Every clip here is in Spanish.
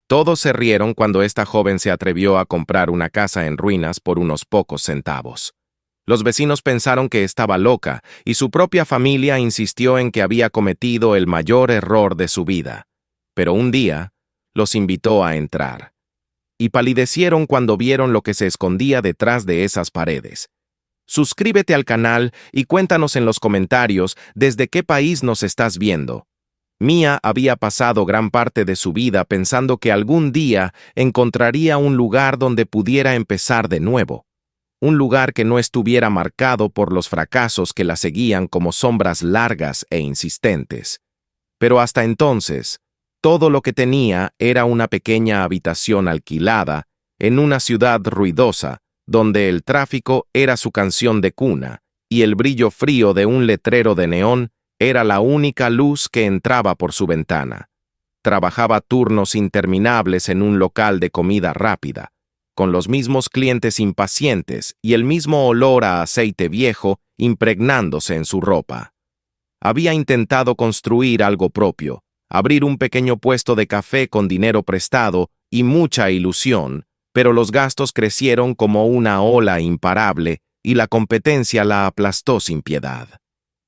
Todos se rieron cuando esta joven se atrevió a comprar una casa en ruinas por unos pocos centavos. Los vecinos pensaron que estaba loca y su propia familia insistió en que había cometido el mayor error de su vida. Pero un día, los invitó a entrar. Y palidecieron cuando vieron lo que se escondía detrás de esas paredes. Suscríbete al canal y cuéntanos en los comentarios desde qué país nos estás viendo. Mia había pasado gran parte de su vida pensando que algún día encontraría un lugar donde pudiera empezar de nuevo. Un lugar que no estuviera marcado por los fracasos que la seguían como sombras largas e insistentes. Pero hasta entonces, todo lo que tenía era una pequeña habitación alquilada en una ciudad ruidosa, donde el tráfico era su canción de cuna y el brillo frío de un letrero de neón era la única luz que entraba por su ventana. Trabajaba turnos interminables en un local de comida rápida, con los mismos clientes impacientes y el mismo olor a aceite viejo impregnándose en su ropa. Había intentado construir algo propio, abrir un pequeño puesto de café con dinero prestado y mucha ilusión, pero los gastos crecieron como una ola imparable y la competencia la aplastó sin piedad.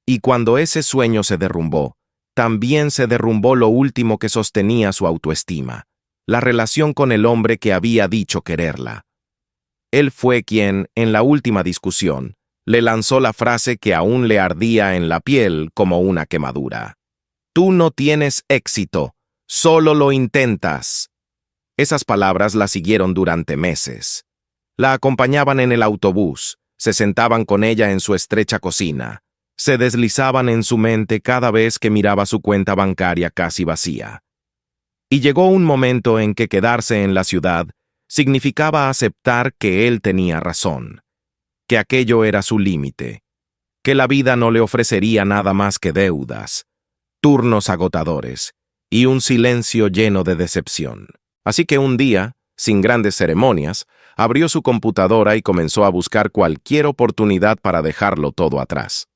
Y cuando ese sueño se derrumbó, también se derrumbó lo último que sostenía su autoestima, la relación con el hombre que había dicho quererla. Él fue quien, en la última discusión, le lanzó la frase que aún le ardía en la piel como una quemadura. «Tú no tienes éxito, solo lo intentas». Esas palabras la siguieron durante meses. La acompañaban en el autobús, se sentaban con ella en su estrecha cocina, se deslizaban en su mente cada vez que miraba su cuenta bancaria casi vacía. Y llegó un momento en que quedarse en la ciudad significaba aceptar que él tenía razón, que aquello era su límite, que la vida no le ofrecería nada más que deudas, turnos agotadores y un silencio lleno de decepción. Así que un día, sin grandes ceremonias, abrió su computadora y comenzó a buscar cualquier oportunidad para dejarlo todo atrás.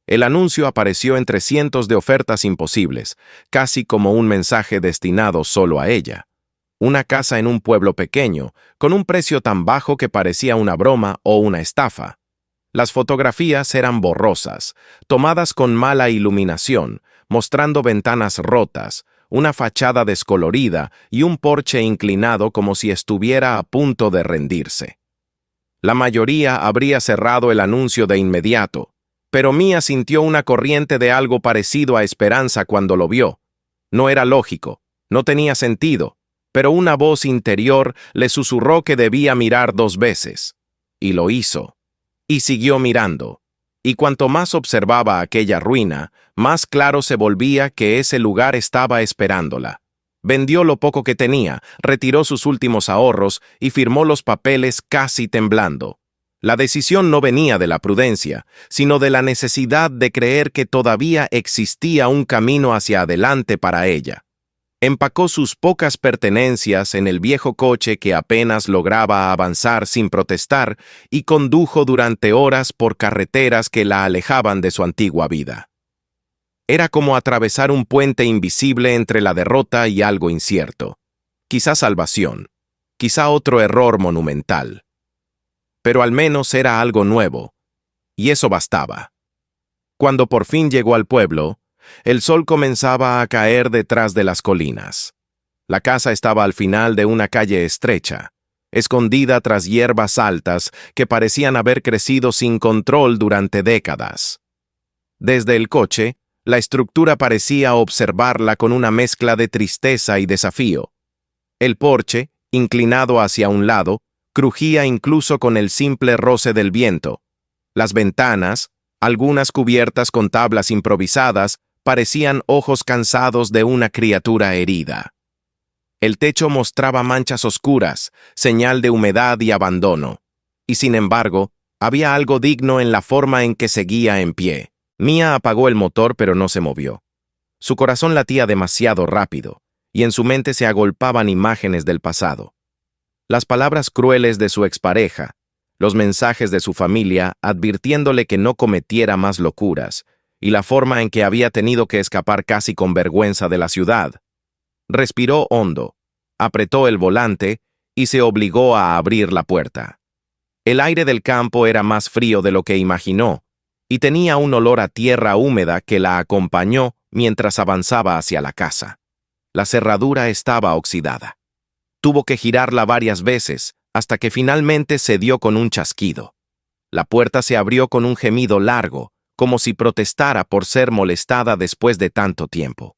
El anuncio apareció entre cientos de ofertas imposibles, casi como un mensaje destinado solo a ella. Una casa en un pueblo pequeño, con un precio tan bajo que parecía una broma o una estafa. Las fotografías eran borrosas, tomadas con mala iluminación, mostrando ventanas rotas, una fachada descolorida y un porche inclinado como si estuviera a punto de rendirse. La mayoría habría cerrado el anuncio de inmediato, pero Mia sintió una corriente de algo parecido a esperanza cuando lo vio. No era lógico, no tenía sentido, pero una voz interior le susurró que debía mirar 2 veces. Y lo hizo. Y siguió mirando. Y cuanto más observaba aquella ruina, más claro se volvía que ese lugar estaba esperándola. Vendió lo poco que tenía, retiró sus últimos ahorros y firmó los papeles casi temblando. La decisión no venía de la prudencia, sino de la necesidad de creer que todavía existía un camino hacia adelante para ella. Empacó sus pocas pertenencias en el viejo coche que apenas lograba avanzar sin protestar y condujo durante horas por carreteras que la alejaban de su antigua vida. Era como atravesar un puente invisible entre la derrota y algo incierto. Quizá salvación, quizá otro error monumental. Pero al menos era algo nuevo, y eso bastaba. Cuando por fin llegó al pueblo, el sol comenzaba a caer detrás de las colinas. La casa estaba al final de una calle estrecha, escondida tras hierbas altas que parecían haber crecido sin control durante décadas. Desde el coche, la estructura parecía observarla con una mezcla de tristeza y desafío. El porche, inclinado hacia un lado, crujía incluso con el simple roce del viento. Las ventanas, algunas cubiertas con tablas improvisadas, parecían ojos cansados de una criatura herida. El techo mostraba manchas oscuras, señal de humedad y abandono. Y sin embargo, había algo digno en la forma en que seguía en pie. Mia apagó el motor pero no se movió. Su corazón latía demasiado rápido, y en su mente se agolpaban imágenes del pasado. Las palabras crueles de su expareja, los mensajes de su familia advirtiéndole que no cometiera más locuras, y la forma en que había tenido que escapar casi con vergüenza de la ciudad. Respiró hondo, apretó el volante y se obligó a abrir la puerta. El aire del campo era más frío de lo que imaginó, y tenía un olor a tierra húmeda que la acompañó mientras avanzaba hacia la casa. La cerradura estaba oxidada. Tuvo que girarla varias veces, hasta que finalmente cedió con un chasquido. La puerta se abrió con un gemido largo, como si protestara por ser molestada después de tanto tiempo.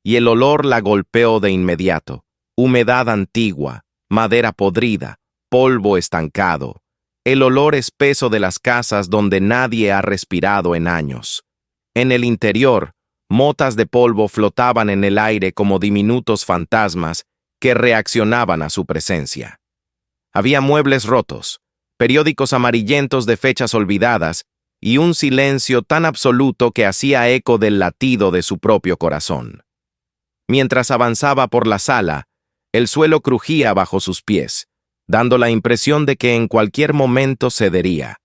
Y el olor la golpeó de inmediato. Humedad antigua, madera podrida, polvo estancado. El olor espeso de las casas donde nadie ha respirado en años. En el interior, motas de polvo flotaban en el aire como diminutos fantasmas que reaccionaban a su presencia. Había muebles rotos, periódicos amarillentos de fechas olvidadas y un silencio tan absoluto que hacía eco del latido de su propio corazón. Mientras avanzaba por la sala, el suelo crujía bajo sus pies, dando la impresión de que en cualquier momento cedería.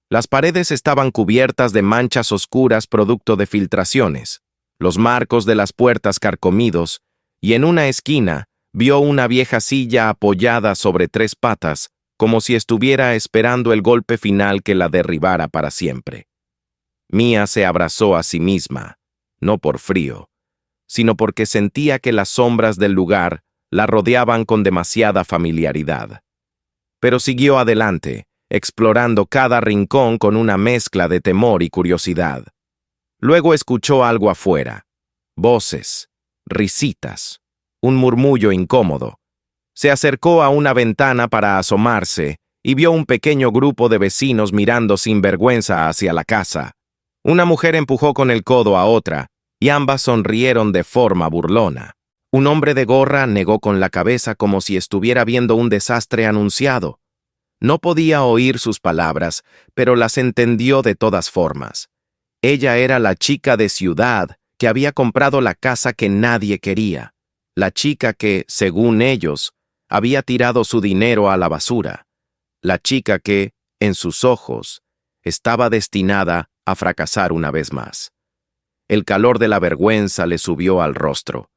Las paredes estaban cubiertas de manchas oscuras producto de filtraciones, los marcos de las puertas carcomidos, y en una esquina vio una vieja silla apoyada sobre 3 patas, como si estuviera esperando el golpe final que la derribara para siempre. Mia se abrazó a sí misma, no por frío, sino porque sentía que las sombras del lugar la rodeaban con demasiada familiaridad. Pero siguió adelante, explorando cada rincón con una mezcla de temor y curiosidad. Luego escuchó algo afuera. Voces, risitas, un murmullo incómodo. Se acercó a una ventana para asomarse y vio un pequeño grupo de vecinos mirando sin vergüenza hacia la casa. Una mujer empujó con el codo a otra, y ambas sonrieron de forma burlona. Un hombre de gorra negó con la cabeza como si estuviera viendo un desastre anunciado. No podía oír sus palabras, pero las entendió de todas formas. Ella era la chica de ciudad que había comprado la casa que nadie quería. La chica que, según ellos, había tirado su dinero a la basura. La chica que, en sus ojos, estaba destinada a fracasar una vez más. El calor de la vergüenza le subió al rostro.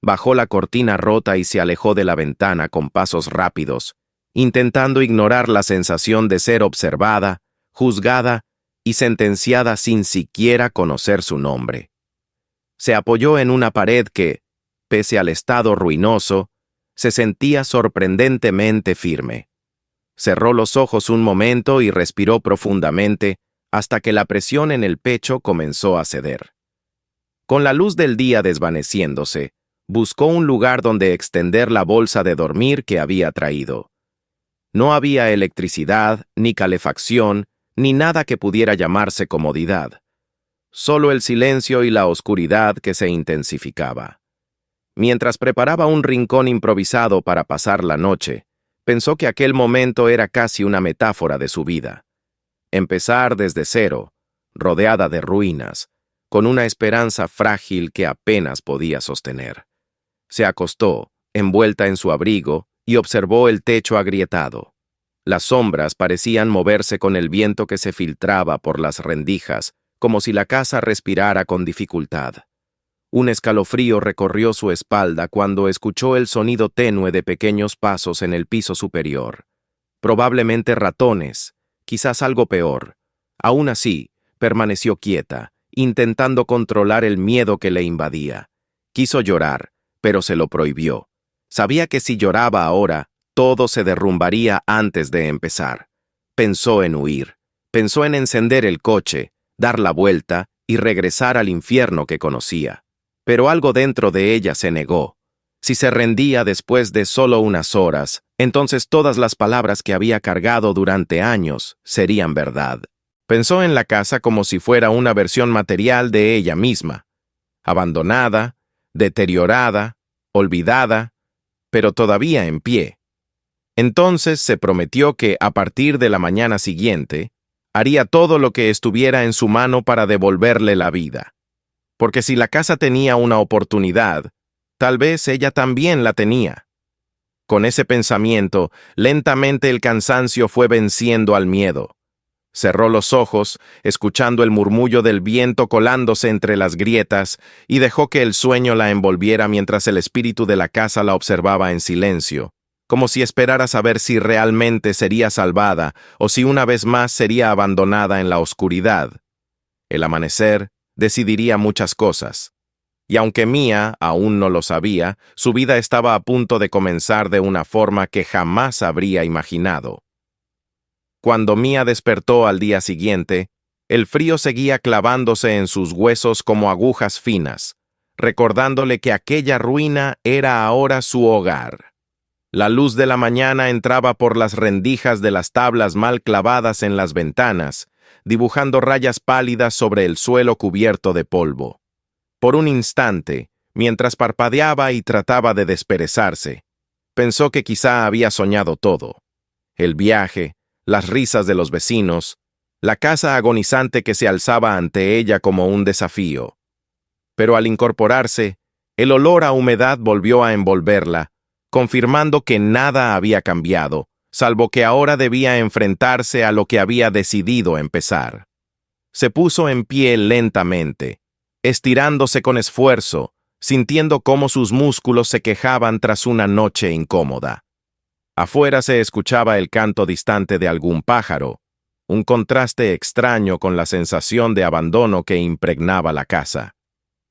Bajó la cortina rota y se alejó de la ventana con pasos rápidos, intentando ignorar la sensación de ser observada, juzgada y sentenciada sin siquiera conocer su nombre. Se apoyó en una pared que, pese al estado ruinoso, se sentía sorprendentemente firme. Cerró los ojos un momento y respiró profundamente hasta que la presión en el pecho comenzó a ceder. Con la luz del día desvaneciéndose, buscó un lugar donde extender la bolsa de dormir que había traído. No había electricidad, ni calefacción, ni nada que pudiera llamarse comodidad. Solo el silencio y la oscuridad que se intensificaba. Mientras preparaba un rincón improvisado para pasar la noche, pensó que aquel momento era casi una metáfora de su vida. Empezar desde cero, rodeada de ruinas, con una esperanza frágil que apenas podía sostener. Se acostó, envuelta en su abrigo, y observó el techo agrietado. Las sombras parecían moverse con el viento que se filtraba por las rendijas, como si la casa respirara con dificultad. Un escalofrío recorrió su espalda cuando escuchó el sonido tenue de pequeños pasos en el piso superior. Probablemente ratones, quizás algo peor. Aún así, permaneció quieta, intentando controlar el miedo que le invadía. Quiso llorar, pero se lo prohibió. Sabía que si lloraba ahora, todo se derrumbaría antes de empezar. Pensó en huir. Pensó en encender el coche, dar la vuelta y regresar al infierno que conocía. Pero algo dentro de ella se negó. Si se rendía después de solo unas horas, entonces todas las palabras que había cargado durante años serían verdad. Pensó en la casa como si fuera una versión material de ella misma, abandonada, deteriorada, olvidada, pero todavía en pie. Entonces se prometió que, a partir de la mañana siguiente, haría todo lo que estuviera en su mano para devolverle la vida. Porque si la casa tenía una oportunidad, tal vez ella también la tenía. Con ese pensamiento, lentamente el cansancio fue venciendo al miedo. Cerró los ojos, escuchando el murmullo del viento colándose entre las grietas, y dejó que el sueño la envolviera mientras el espíritu de la casa la observaba en silencio, como si esperara saber si realmente sería salvada o si una vez más sería abandonada en la oscuridad. El amanecer decidiría muchas cosas. Y aunque Mia aún no lo sabía, su vida estaba a punto de comenzar de una forma que jamás habría imaginado. Cuando Mia despertó al día siguiente, el frío seguía clavándose en sus huesos como agujas finas, recordándole que aquella ruina era ahora su hogar. La luz de la mañana entraba por las rendijas de las tablas mal clavadas en las ventanas, dibujando rayas pálidas sobre el suelo cubierto de polvo. Por un instante, mientras parpadeaba y trataba de desperezarse, pensó que quizá había soñado todo. El viaje, las risas de los vecinos, la casa agonizante que se alzaba ante ella como un desafío. Pero al incorporarse, el olor a humedad volvió a envolverla, confirmando que nada había cambiado, salvo que ahora debía enfrentarse a lo que había decidido empezar. Se puso en pie lentamente, estirándose con esfuerzo, sintiendo cómo sus músculos se quejaban tras una noche incómoda. Afuera se escuchaba el canto distante de algún pájaro, un contraste extraño con la sensación de abandono que impregnaba la casa.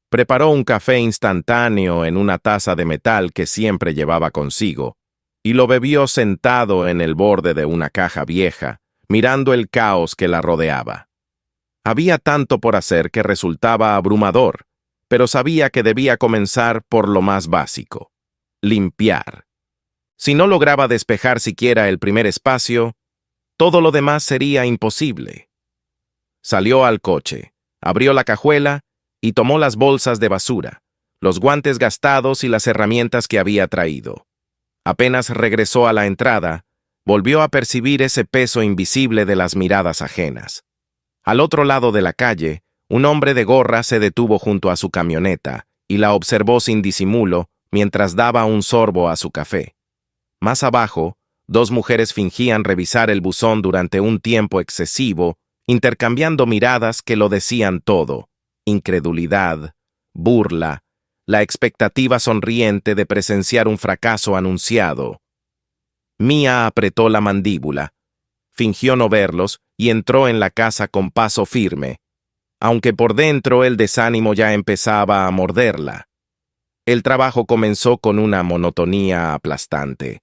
Preparó un café instantáneo en una taza de metal que siempre llevaba consigo, y lo bebió sentado en el borde de una caja vieja, mirando el caos que la rodeaba. Había tanto por hacer que resultaba abrumador, pero sabía que debía comenzar por lo más básico: limpiar. Si no lograba despejar siquiera el primer espacio, todo lo demás sería imposible. Salió al coche, abrió la cajuela y tomó las bolsas de basura, los guantes gastados y las herramientas que había traído. Apenas regresó a la entrada, volvió a percibir ese peso invisible de las miradas ajenas. Al otro lado de la calle, un hombre de gorra se detuvo junto a su camioneta y la observó sin disimulo mientras daba un sorbo a su café. Más abajo, dos mujeres fingían revisar el buzón durante un tiempo excesivo, intercambiando miradas que lo decían todo: incredulidad, burla, la expectativa sonriente de presenciar un fracaso anunciado. Mia apretó la mandíbula, fingió no verlos y entró en la casa con paso firme, aunque por dentro el desánimo ya empezaba a morderla. El trabajo comenzó con una monotonía aplastante.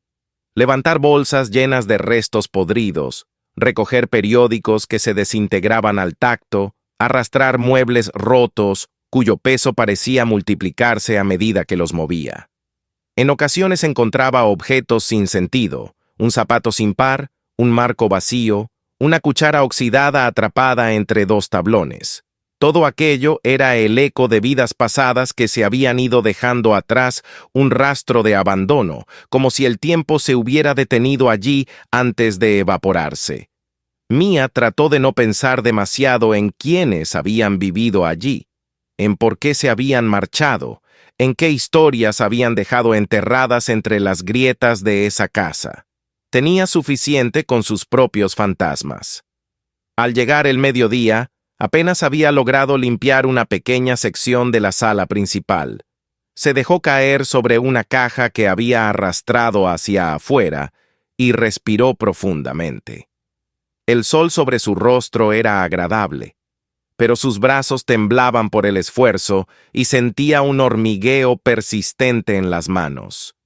Levantar bolsas llenas de restos podridos, recoger periódicos que se desintegraban al tacto, arrastrar muebles rotos, cuyo peso parecía multiplicarse a medida que los movía. En ocasiones encontraba objetos sin sentido: un zapato sin par, un marco vacío, una cuchara oxidada atrapada entre dos tablones. Todo aquello era el eco de vidas pasadas que se habían ido dejando atrás un rastro de abandono, como si el tiempo se hubiera detenido allí antes de evaporarse. Mia trató de no pensar demasiado en quiénes habían vivido allí, en por qué se habían marchado, en qué historias habían dejado enterradas entre las grietas de esa casa. Tenía suficiente con sus propios fantasmas. Al llegar el mediodía, apenas había logrado limpiar una pequeña sección de la sala principal. Se dejó caer sobre una caja que había arrastrado hacia afuera y respiró profundamente. El sol sobre su rostro era agradable, pero sus brazos temblaban por el esfuerzo y sentía un hormigueo persistente en las manos.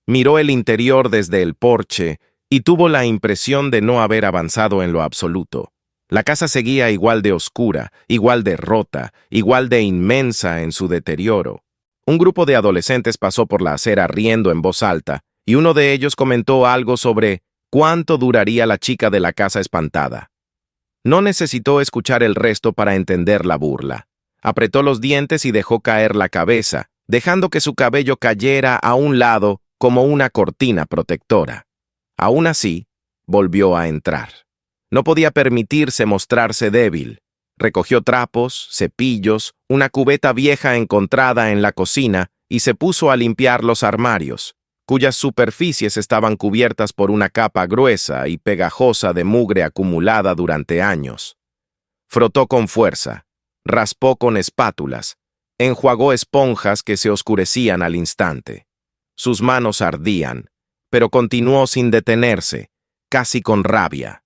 Miró el interior desde el porche y tuvo la impresión de no haber avanzado en lo absoluto. La casa seguía igual de oscura, igual de rota, igual de inmensa en su deterioro. Un grupo de adolescentes pasó por la acera riendo en voz alta, y uno de ellos comentó algo sobre cuánto duraría la chica de la casa espantada. No necesitó escuchar el resto para entender la burla. Apretó los dientes y dejó caer la cabeza, dejando que su cabello cayera a un lado como una cortina protectora. Aún así, volvió a entrar. No podía permitirse mostrarse débil. Recogió trapos, cepillos, una cubeta vieja encontrada en la cocina y se puso a limpiar los armarios, cuyas superficies estaban cubiertas por una capa gruesa y pegajosa de mugre acumulada durante años. Frotó con fuerza, raspó con espátulas, enjuagó esponjas que se oscurecían al instante. Sus manos ardían, pero continuó sin detenerse, casi con rabia.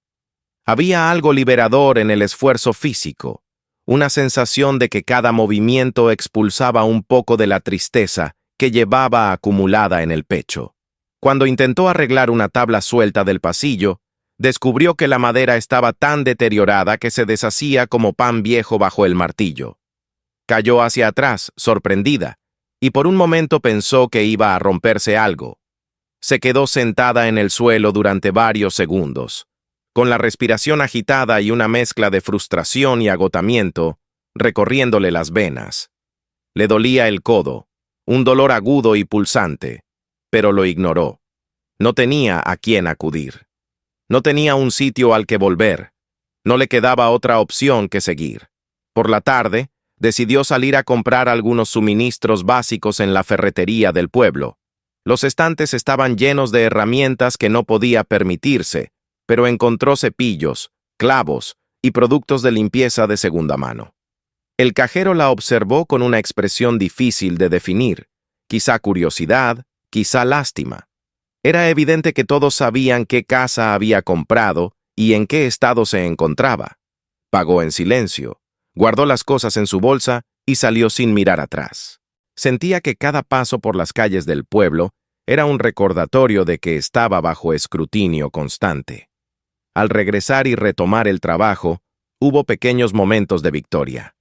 Había algo liberador en el esfuerzo físico, una sensación de que cada movimiento expulsaba un poco de la tristeza que llevaba acumulada en el pecho. Cuando intentó arreglar una tabla suelta del pasillo, descubrió que la madera estaba tan deteriorada que se deshacía como pan viejo bajo el martillo. Cayó hacia atrás, sorprendida, y por un momento pensó que iba a romperse algo. Se quedó sentada en el suelo durante varios segundos, con la respiración agitada y una mezcla de frustración y agotamiento recorriéndole las venas. Le dolía el codo, un dolor agudo y pulsante, pero lo ignoró. No tenía a quién acudir. No tenía un sitio al que volver. No le quedaba otra opción que seguir. Por la tarde, decidió salir a comprar algunos suministros básicos en la ferretería del pueblo. Los estantes estaban llenos de herramientas que no podía permitirse, pero encontró cepillos, clavos y productos de limpieza de segunda mano. El cajero la observó con una expresión difícil de definir, quizá curiosidad, quizá lástima. Era evidente que todos sabían qué casa había comprado y en qué estado se encontraba. Pagó en silencio, guardó las cosas en su bolsa y salió sin mirar atrás. Sentía que cada paso por las calles del pueblo era un recordatorio de que estaba bajo escrutinio constante. Al regresar y retomar el trabajo, hubo pequeños momentos de victoria.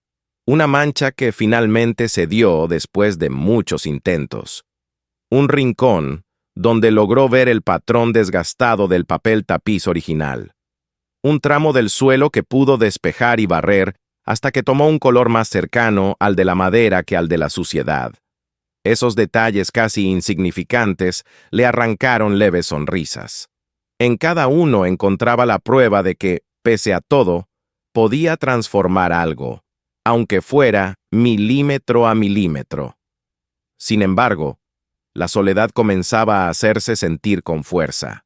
Una mancha que finalmente cedió después de muchos intentos. Un rincón donde logró ver el patrón desgastado del papel tapiz original. Un tramo del suelo que pudo despejar y barrer hasta que tomó un color más cercano al de la madera que al de la suciedad. Esos detalles casi insignificantes le arrancaron leves sonrisas. En cada uno encontraba la prueba de que, pese a todo, podía transformar algo, aunque fuera milímetro a milímetro. Sin embargo, la soledad comenzaba a hacerse sentir con fuerza.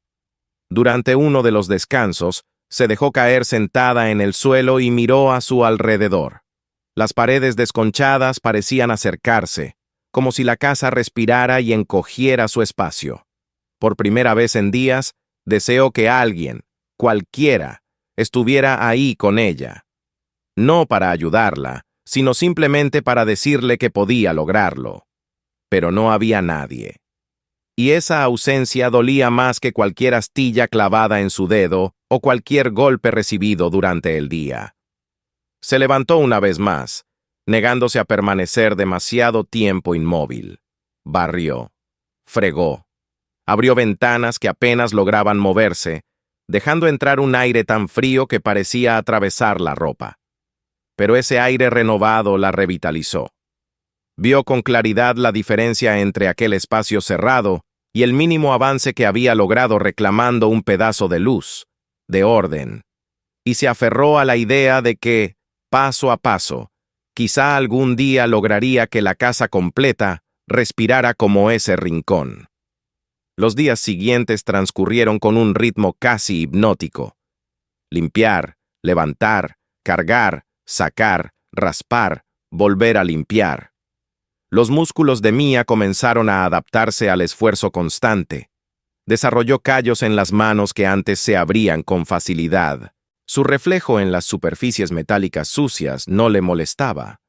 Durante uno de los descansos, se dejó caer sentada en el suelo y miró a su alrededor. Las paredes desconchadas parecían acercarse, como si la casa respirara y encogiera su espacio. Por primera vez en días, deseó que alguien, cualquiera, estuviera ahí con ella. No para ayudarla, sino simplemente para decirle que podía lograrlo. Pero no había nadie. Y esa ausencia dolía más que cualquier astilla clavada en su dedo o cualquier golpe recibido durante el día. Se levantó una vez más, negándose a permanecer demasiado tiempo inmóvil. Barrió, fregó, abrió ventanas que apenas lograban moverse, dejando entrar un aire tan frío que parecía atravesar la ropa. Pero ese aire renovado la revitalizó. Vio con claridad la diferencia entre aquel espacio cerrado y el mínimo avance que había logrado reclamando un pedazo de luz, de orden, y se aferró a la idea de que, paso a paso, quizá algún día lograría que la casa completa respirara como ese rincón. Los días siguientes transcurrieron con un ritmo casi hipnótico. Limpiar, levantar, cargar, sacar, raspar, volver a limpiar. Los músculos de Mia comenzaron a adaptarse al esfuerzo constante. Desarrolló callos en las manos que antes se abrían con facilidad. Su reflejo en las superficies metálicas sucias no le molestaba.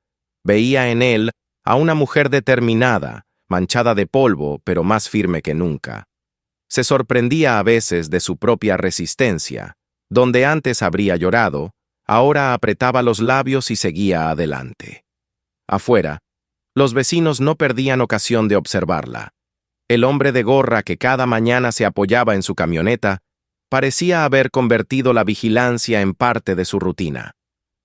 Veía en él a una mujer determinada, manchada de polvo, pero más firme que nunca. Se sorprendía a veces de su propia resistencia. Donde antes habría llorado, ahora apretaba los labios y seguía adelante. Afuera, los vecinos no perdían ocasión de observarla. El hombre de gorra que cada mañana se apoyaba en su camioneta parecía haber convertido la vigilancia en parte de su rutina.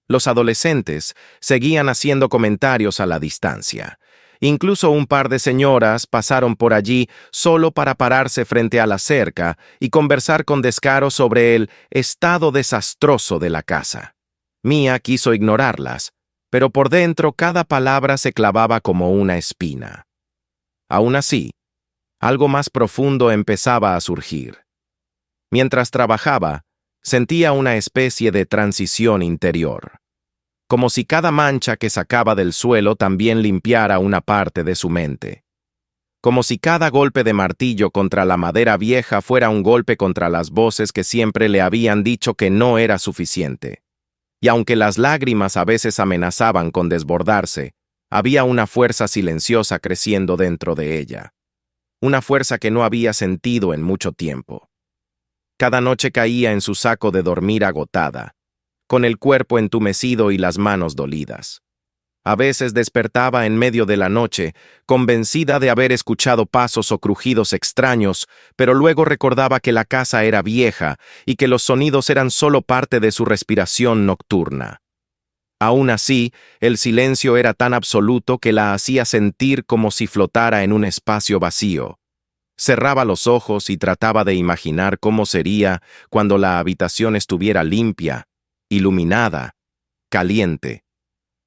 Los adolescentes seguían haciendo comentarios a la distancia. Incluso un par de señoras pasaron por allí solo para pararse frente a la cerca y conversar con descaro sobre el estado desastroso de la casa. Mia quiso ignorarlas, pero por dentro cada palabra se clavaba como una espina. Aún así, Algo más profundo empezaba a surgir. Mientras trabajaba, sentía una especie de transición interior, como si cada mancha que sacaba del suelo también limpiara una parte de su mente. Como si cada golpe de martillo contra la madera vieja fuera un golpe contra las voces que siempre le habían dicho que no era suficiente. Y aunque las lágrimas a veces amenazaban con desbordarse, había una fuerza silenciosa creciendo dentro de ella. Una fuerza que no había sentido en mucho tiempo. Cada noche caía en su saco de dormir agotada, con el cuerpo entumecido y las manos dolidas. A veces despertaba en medio de la noche, convencida de haber escuchado pasos o crujidos extraños, pero luego recordaba que la casa era vieja y que los sonidos eran solo parte de su respiración nocturna. Aún así, el silencio era tan absoluto que la hacía sentir como si flotara en un espacio vacío. Cerraba los ojos y trataba de imaginar cómo sería cuando la habitación estuviera limpia, iluminada, caliente.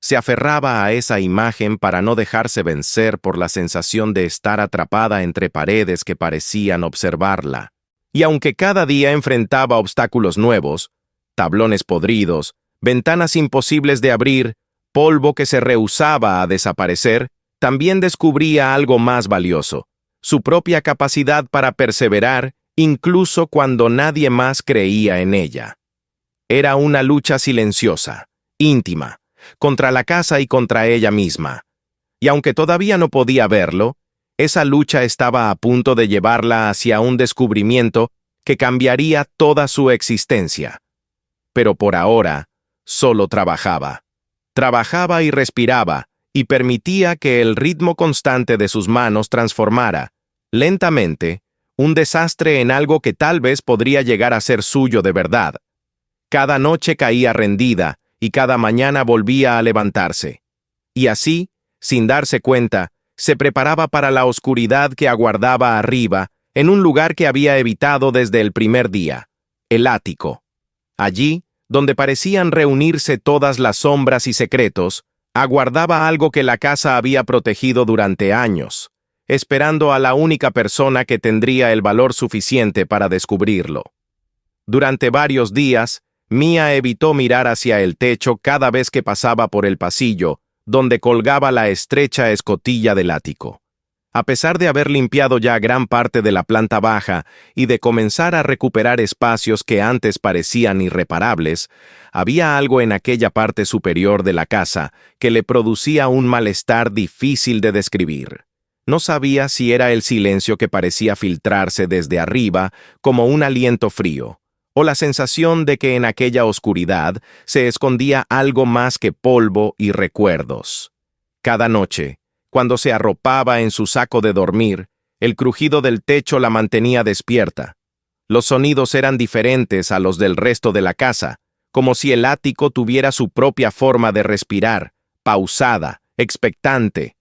Se aferraba a esa imagen para no dejarse vencer por la sensación de estar atrapada entre paredes que parecían observarla. Y aunque cada día enfrentaba obstáculos nuevos, tablones podridos, ventanas imposibles de abrir, polvo que se rehusaba a desaparecer, también descubría algo más valioso, su propia capacidad para perseverar incluso cuando nadie más creía en ella. Era una lucha silenciosa, íntima, contra la casa y contra ella misma. Y aunque todavía no podía verlo, esa lucha estaba a punto de llevarla hacia un descubrimiento que cambiaría toda su existencia. Pero por ahora, solo trabajaba. Trabajaba y respiraba, y permitía que el ritmo constante de sus manos transformara, lentamente, un desastre en algo que tal vez podría llegar a ser suyo de verdad. Cada noche caía rendida, y cada mañana volvía a levantarse. Y así, sin darse cuenta, se preparaba para la oscuridad que aguardaba arriba, en un lugar que había evitado desde el primer día, el ático. Allí, donde parecían reunirse todas las sombras y secretos, aguardaba algo que la casa había protegido durante años, esperando a la única persona que tendría el valor suficiente para descubrirlo. Durante varios días, Mia evitó mirar hacia el techo cada vez que pasaba por el pasillo, donde colgaba la estrecha escotilla del ático. A pesar de haber limpiado ya gran parte de la planta baja y de comenzar a recuperar espacios que antes parecían irreparables, había algo en aquella parte superior de la casa que le producía un malestar difícil de describir. No sabía si era el silencio que parecía filtrarse desde arriba como un aliento frío, o la sensación de que en aquella oscuridad se escondía algo más que polvo y recuerdos. Cada noche, cuando se arropaba en su saco de dormir, el crujido del techo la mantenía despierta. Los sonidos eran diferentes a los del resto de la casa, como si el ático tuviera su propia forma de respirar, pausada, expectante.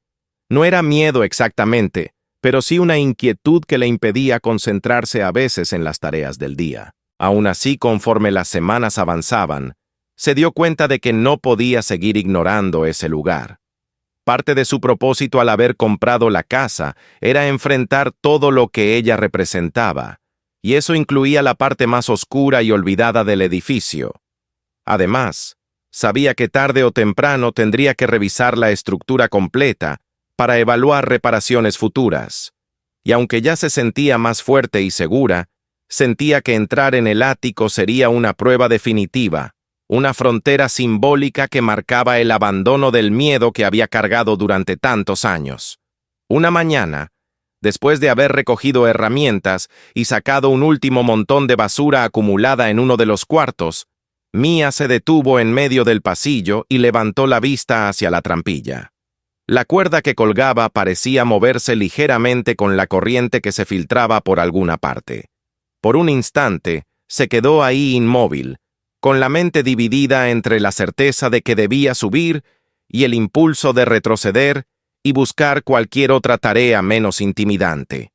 No era miedo exactamente, pero sí una inquietud que le impedía concentrarse a veces en las tareas del día. Aún así, conforme las semanas avanzaban, se dio cuenta de que no podía seguir ignorando ese lugar. Parte de su propósito al haber comprado la casa era enfrentar todo lo que ella representaba, y eso incluía la parte más oscura y olvidada del edificio. Además, sabía que tarde o temprano tendría que revisar la estructura completa para evaluar reparaciones futuras. Y aunque ya se sentía más fuerte y segura, sentía que entrar en el ático sería una prueba definitiva, una frontera simbólica que marcaba el abandono del miedo que había cargado durante tantos años. Una mañana, después de haber recogido herramientas y sacado un último montón de basura acumulada en uno de los cuartos, Mia se detuvo en medio del pasillo y levantó la vista hacia la trampilla. La cuerda que colgaba parecía moverse ligeramente con la corriente que se filtraba por alguna parte. Por un instante, se quedó ahí inmóvil, con la mente dividida entre la certeza de que debía subir y el impulso de retroceder y buscar cualquier otra tarea menos intimidante.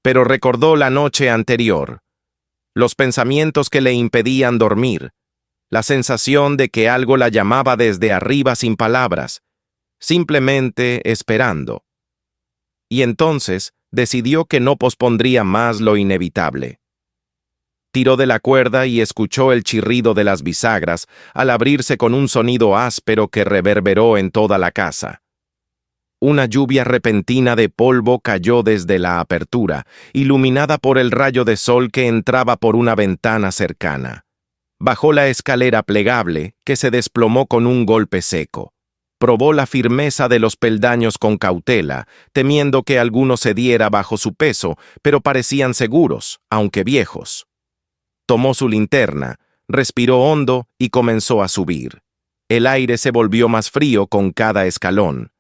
Pero recordó la noche anterior, los pensamientos que le impedían dormir, la sensación de que algo la llamaba desde arriba sin palabras, simplemente esperando. Y entonces decidió que no pospondría más lo inevitable. Tiró de la cuerda y escuchó el chirrido de las bisagras al abrirse con un sonido áspero que reverberó en toda la casa. Una lluvia repentina de polvo cayó desde la apertura, iluminada por el rayo de sol que entraba por una ventana cercana. Bajó la escalera plegable, que se desplomó con un golpe seco. Probó la firmeza de los peldaños con cautela, temiendo que alguno cediera bajo su peso, pero parecían seguros, aunque viejos. Tomó su linterna, respiró hondo y comenzó a subir. El aire se volvió más frío con cada escalón.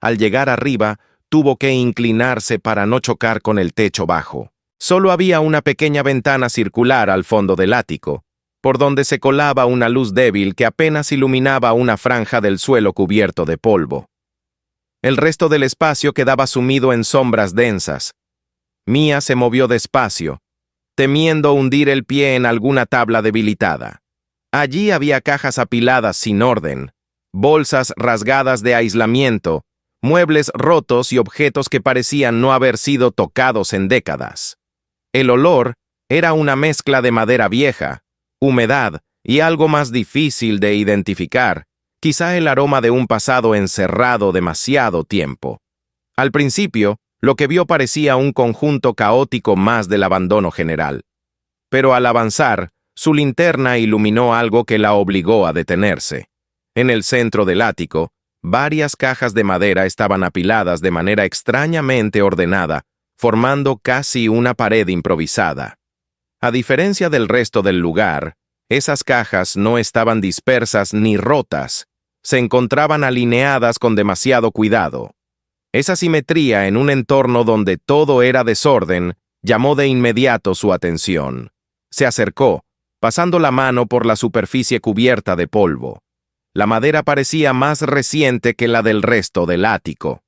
Al llegar arriba, tuvo que inclinarse para no chocar con el techo bajo. Solo había una pequeña ventana circular al fondo del ático, por donde se colaba una luz débil que apenas iluminaba una franja del suelo cubierto de polvo. El resto del espacio quedaba sumido en sombras densas. Mia se movió despacio, temiendo hundir el pie en alguna tabla debilitada. Allí había cajas apiladas sin orden, bolsas rasgadas de aislamiento, muebles rotos y objetos que parecían no haber sido tocados en décadas. El olor era una mezcla de madera vieja, humedad y algo más difícil de identificar, quizá el aroma de un pasado encerrado demasiado tiempo. Al principio, lo que vio parecía un conjunto caótico más del abandono general. Pero al avanzar, su linterna iluminó algo que la obligó a detenerse. En el centro del ático, varias cajas de madera estaban apiladas de manera extrañamente ordenada, formando casi una pared improvisada. A diferencia del resto del lugar, esas cajas no estaban dispersas ni rotas, se encontraban alineadas con demasiado cuidado. Esa simetría en un entorno donde todo era desorden llamó de inmediato su atención. Se acercó, pasando la mano por la superficie cubierta de polvo. La madera parecía más reciente que la del resto del ático.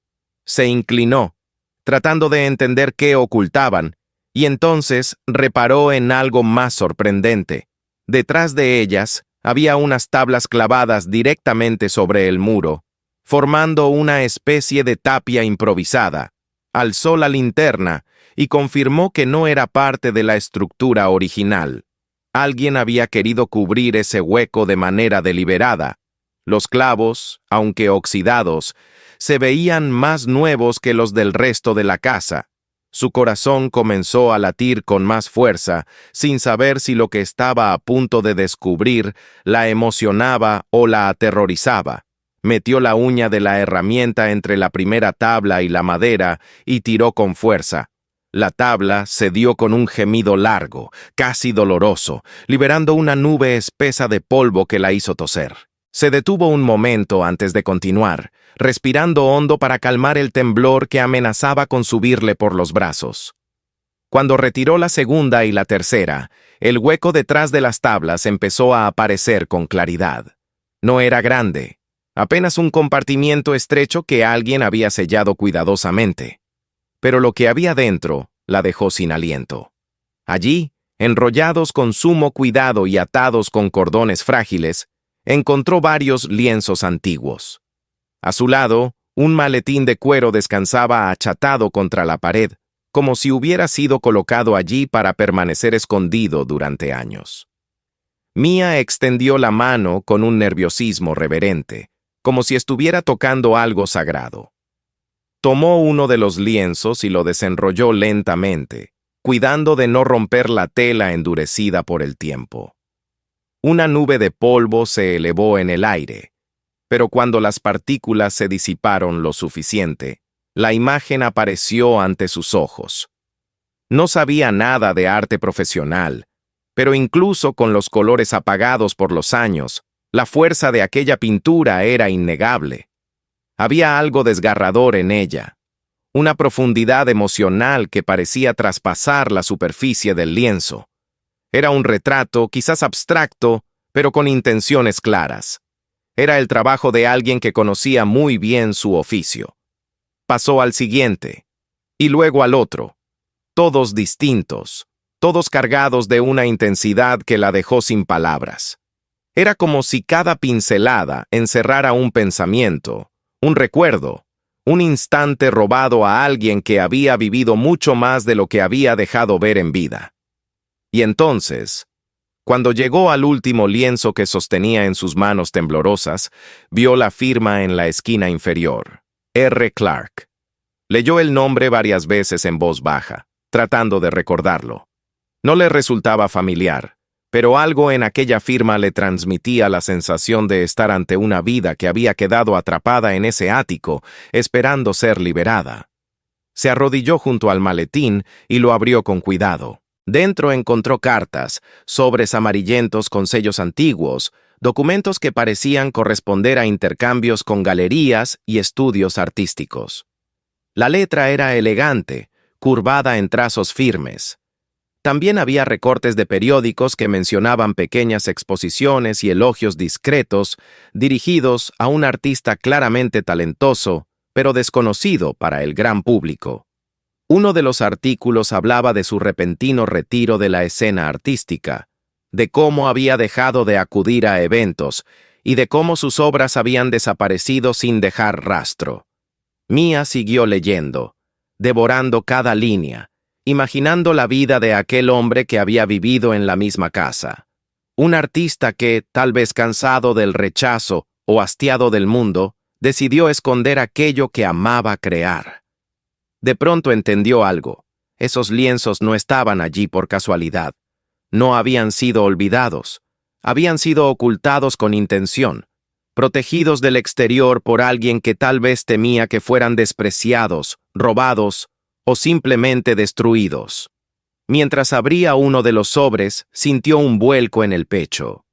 Se inclinó, tratando de entender qué ocultaban, y entonces reparó en algo más sorprendente. Detrás de ellas había unas tablas clavadas directamente sobre el muro, formando una especie de tapia improvisada. Alzó la linterna y confirmó que no era parte de la estructura original. Alguien había querido cubrir ese hueco de manera deliberada. Los clavos, aunque oxidados, se veían más nuevos que los del resto de la casa. Su corazón comenzó a latir con más fuerza, sin saber si lo que estaba a punto de descubrir la emocionaba o la aterrorizaba. Metió la uña de la herramienta entre la primera tabla y la madera y tiró con fuerza. La tabla cedió con un gemido largo, casi doloroso, liberando una nube espesa de polvo que la hizo toser. Se detuvo un momento antes de continuar, respirando hondo para calmar el temblor que amenazaba con subirle por los brazos. Cuando retiró la segunda y la tercera, el hueco detrás de las tablas empezó a aparecer con claridad. No era grande, apenas un compartimiento estrecho que alguien había sellado cuidadosamente. Pero lo que había dentro la dejó sin aliento. Allí, enrollados con sumo cuidado y atados con cordones frágiles, encontró varios lienzos antiguos. A su lado, un maletín de cuero descansaba achatado contra la pared, como si hubiera sido colocado allí para permanecer escondido durante años. Mia extendió la mano con un nerviosismo reverente, como si estuviera tocando algo sagrado. Tomó uno de los lienzos y lo desenrolló lentamente, cuidando de no romper la tela endurecida por el tiempo. Una nube de polvo se elevó en el aire, pero cuando las partículas se disiparon lo suficiente, la imagen apareció ante sus ojos. No sabía nada de arte profesional, pero incluso con los colores apagados por los años, la fuerza de aquella pintura era innegable. Había algo desgarrador en ella, una profundidad emocional que parecía traspasar la superficie del lienzo. Era un retrato, quizás abstracto, pero con intenciones claras. Era el trabajo de alguien que conocía muy bien su oficio. Pasó al siguiente, y luego al otro, todos distintos, todos cargados de una intensidad que la dejó sin palabras. Era como si cada pincelada encerrara un pensamiento, un recuerdo, Un instante robado a alguien que había vivido mucho más de lo que había dejado ver en vida. Y entonces, cuando llegó al último lienzo que sostenía en sus manos temblorosas, vio la firma en la esquina inferior. R. Clark. Leyó el nombre varias veces en voz baja, tratando de recordarlo. No le resultaba familiar, pero algo en aquella firma le transmitía la sensación de estar ante una vida que había quedado atrapada en ese ático, esperando ser liberada. Se arrodilló junto al maletín y lo abrió con cuidado. Dentro encontró cartas, sobres amarillentos con sellos antiguos, documentos que parecían corresponder a intercambios con galerías y estudios artísticos. La letra era elegante, curvada en trazos firmes. También había recortes de periódicos que mencionaban pequeñas exposiciones y elogios discretos dirigidos a un artista claramente talentoso, pero desconocido para el gran público. Uno de los artículos hablaba de su repentino retiro de la escena artística, de cómo había dejado de acudir a eventos y de cómo sus obras habían desaparecido sin dejar rastro. Mia siguió leyendo, devorando cada línea, imaginando la vida de aquel hombre que había vivido en la misma casa. Un artista que, tal vez cansado del rechazo o hastiado del mundo, decidió esconder aquello que amaba crear. De pronto entendió algo. Esos lienzos no estaban allí por casualidad. No habían sido olvidados. Habían sido ocultados con intención, protegidos del exterior por alguien que tal vez temía que fueran despreciados, robados o simplemente destruidos. Mientras abría uno de los sobres, sintió un vuelco en el pecho.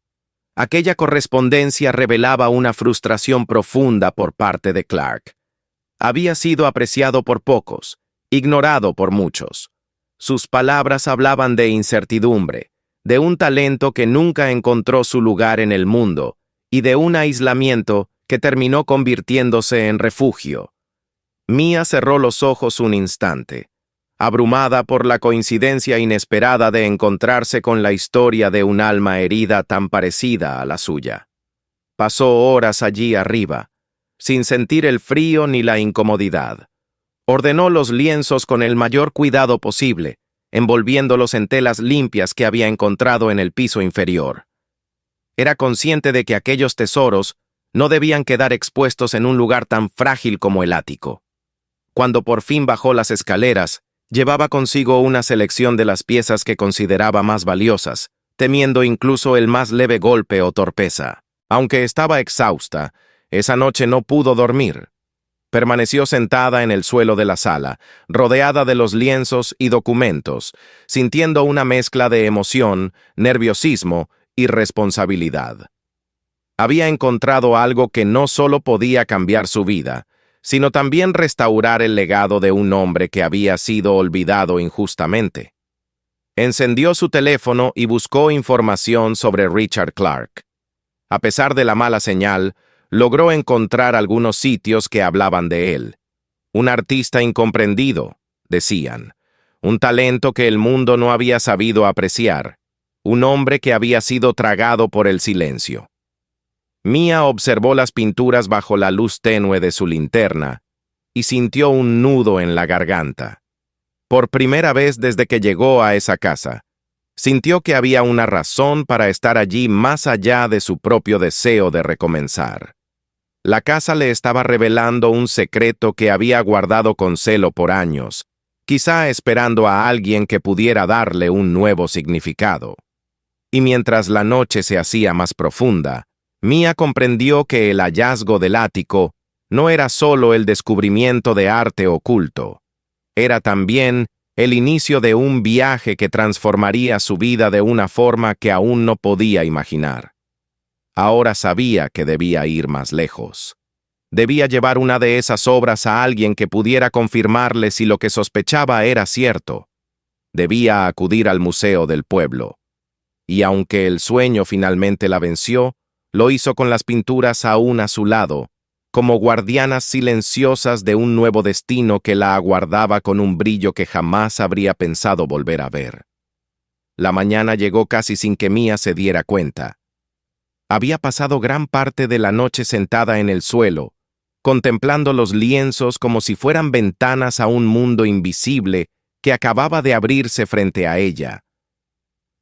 Aquella correspondencia revelaba una frustración profunda por parte de Clark. Había sido apreciado por pocos, ignorado por muchos. Sus palabras hablaban de incertidumbre, de un talento que nunca encontró su lugar en el mundo y de un aislamiento que terminó convirtiéndose en refugio. Mia cerró los ojos un instante, abrumada por la coincidencia inesperada de encontrarse con la historia de un alma herida tan parecida a la suya. Pasó horas allí arriba, sin sentir el frío ni la incomodidad. Ordenó los lienzos con el mayor cuidado posible, envolviéndolos en telas limpias que había encontrado en el piso inferior. Era consciente de que aquellos tesoros no debían quedar expuestos en un lugar tan frágil como el ático. Cuando por fin bajó las escaleras, llevaba consigo una selección de las piezas que consideraba más valiosas, temiendo incluso el más leve golpe o torpeza. Aunque estaba exhausta, esa noche no pudo dormir. Permaneció sentada en el suelo de la sala, rodeada de los lienzos y documentos, sintiendo una mezcla de emoción, nerviosismo y responsabilidad. Había encontrado algo que no solo podía cambiar su vida, sino también restaurar el legado de un hombre que había sido olvidado injustamente. Encendió su teléfono y buscó información sobre Richard Clark. A pesar de la mala señal, logró encontrar algunos sitios que hablaban de él. Un artista incomprendido, decían. Un talento que el mundo no había sabido apreciar. Un hombre que había sido tragado por el silencio. Mia observó las pinturas bajo la luz tenue de su linterna y sintió un nudo en la garganta. Por primera vez desde que llegó a esa casa, sintió que había una razón para estar allí más allá de su propio deseo de recomenzar. La casa le estaba revelando un secreto que había guardado con celo por años, quizá esperando a alguien que pudiera darle un nuevo significado. Y mientras la noche se hacía más profunda, Mia comprendió que el hallazgo del ático no era solo el descubrimiento de arte oculto, era también el inicio de un viaje que transformaría su vida de una forma que aún no podía imaginar. Ahora sabía que debía ir más lejos. Debía llevar una de esas obras a alguien que pudiera confirmarle si lo que sospechaba era cierto. Debía acudir al museo del pueblo. Y aunque el sueño finalmente la venció, lo hizo con las pinturas aún a su lado, como guardianas silenciosas de un nuevo destino que la aguardaba con un brillo que jamás habría pensado volver a ver. La mañana llegó casi sin que Mia se diera cuenta. Había pasado gran parte de la noche sentada en el suelo, contemplando los lienzos como si fueran ventanas a un mundo invisible que acababa de abrirse frente a ella.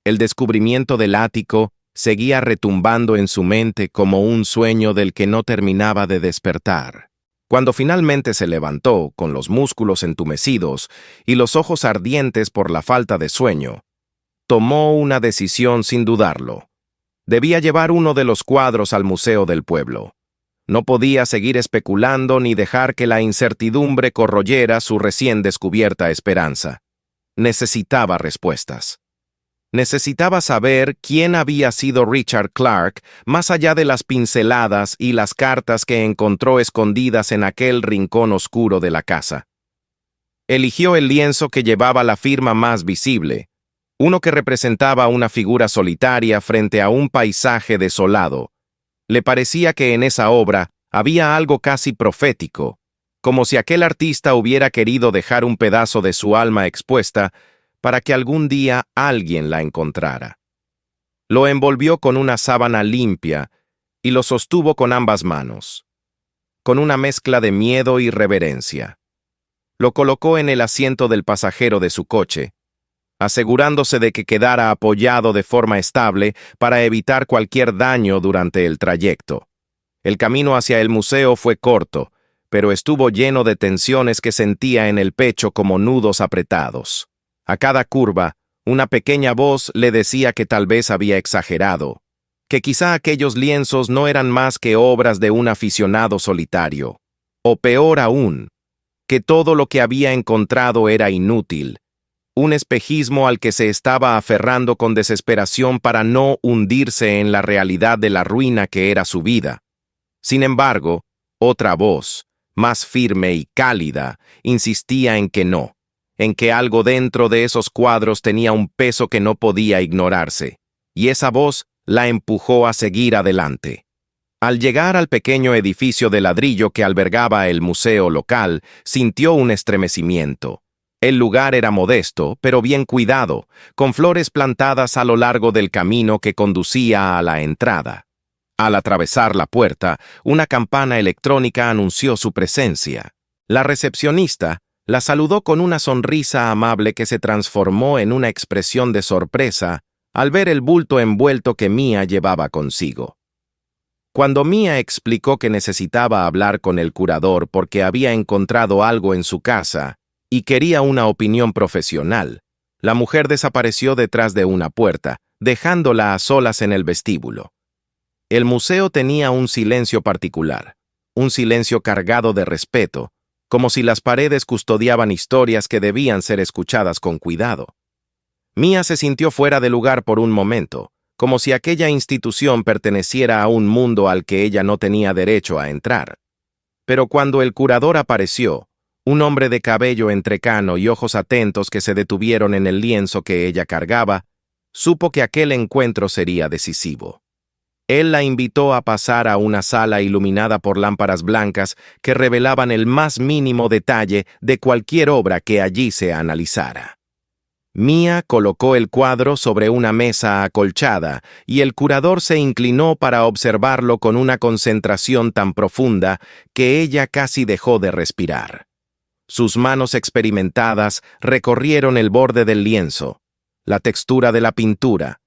El descubrimiento del ático seguía retumbando en su mente como un sueño del que no terminaba de despertar. Cuando finalmente se levantó, con los músculos entumecidos y los ojos ardientes por la falta de sueño, tomó una decisión sin dudarlo. Debía llevar uno de los cuadros al museo del pueblo. No podía seguir especulando ni dejar que la incertidumbre corroyera su recién descubierta esperanza. Necesitaba respuestas. Necesitaba saber quién había sido Richard Clark, más allá de las pinceladas y las cartas que encontró escondidas en aquel rincón oscuro de la casa. Eligió el lienzo que llevaba la firma más visible, uno que representaba una figura solitaria frente a un paisaje desolado. Le parecía que en esa obra había algo casi profético, como si aquel artista hubiera querido dejar un pedazo de su alma expuesta para que algún día alguien la encontrara. Lo envolvió con una sábana limpia y lo sostuvo con ambas manos, con una mezcla de miedo y reverencia. Lo colocó en el asiento del pasajero de su coche, asegurándose de que quedara apoyado de forma estable para evitar cualquier daño durante el trayecto. El camino hacia el museo fue corto, pero estuvo lleno de tensiones que sentía en el pecho como nudos apretados. A cada curva, una pequeña voz le decía que tal vez había exagerado, que quizá aquellos lienzos no eran más que obras de un aficionado solitario, o peor aún, que todo lo que había encontrado era inútil, un espejismo al que se estaba aferrando con desesperación para no hundirse en la realidad de la ruina que era su vida. Sin embargo, otra voz, más firme y cálida, insistía en que no, en que algo dentro de esos cuadros tenía un peso que no podía ignorarse, y esa voz la empujó a seguir adelante. Al llegar al pequeño edificio de ladrillo que albergaba el museo local, sintió un estremecimiento. El lugar era modesto, pero bien cuidado, con flores plantadas a lo largo del camino que conducía a la entrada. Al atravesar la puerta, una campana electrónica anunció su presencia. La recepcionista la saludó con una sonrisa amable que se transformó en una expresión de sorpresa al ver el bulto envuelto que Mia llevaba consigo. Cuando Mia explicó que necesitaba hablar con el curador porque había encontrado algo en su casa y quería una opinión profesional, la mujer desapareció detrás de una puerta, dejándola a solas en el vestíbulo. El museo tenía un silencio particular, un silencio cargado de respeto, como si las paredes custodiaban historias que debían ser escuchadas con cuidado. Mia se sintió fuera de lugar por un momento, como si aquella institución perteneciera a un mundo al que ella no tenía derecho a entrar. Pero cuando el curador apareció, un hombre de cabello entrecano y ojos atentos que se detuvieron en el lienzo que ella cargaba, supo que aquel encuentro sería decisivo. Él la invitó a pasar a una sala iluminada por lámparas blancas que revelaban el más mínimo detalle de cualquier obra que allí se analizara. Mia colocó el cuadro sobre una mesa acolchada y el curador se inclinó para observarlo con una concentración tan profunda que ella casi dejó de respirar. Sus manos experimentadas recorrieron el borde del lienzo, la textura de la pintura,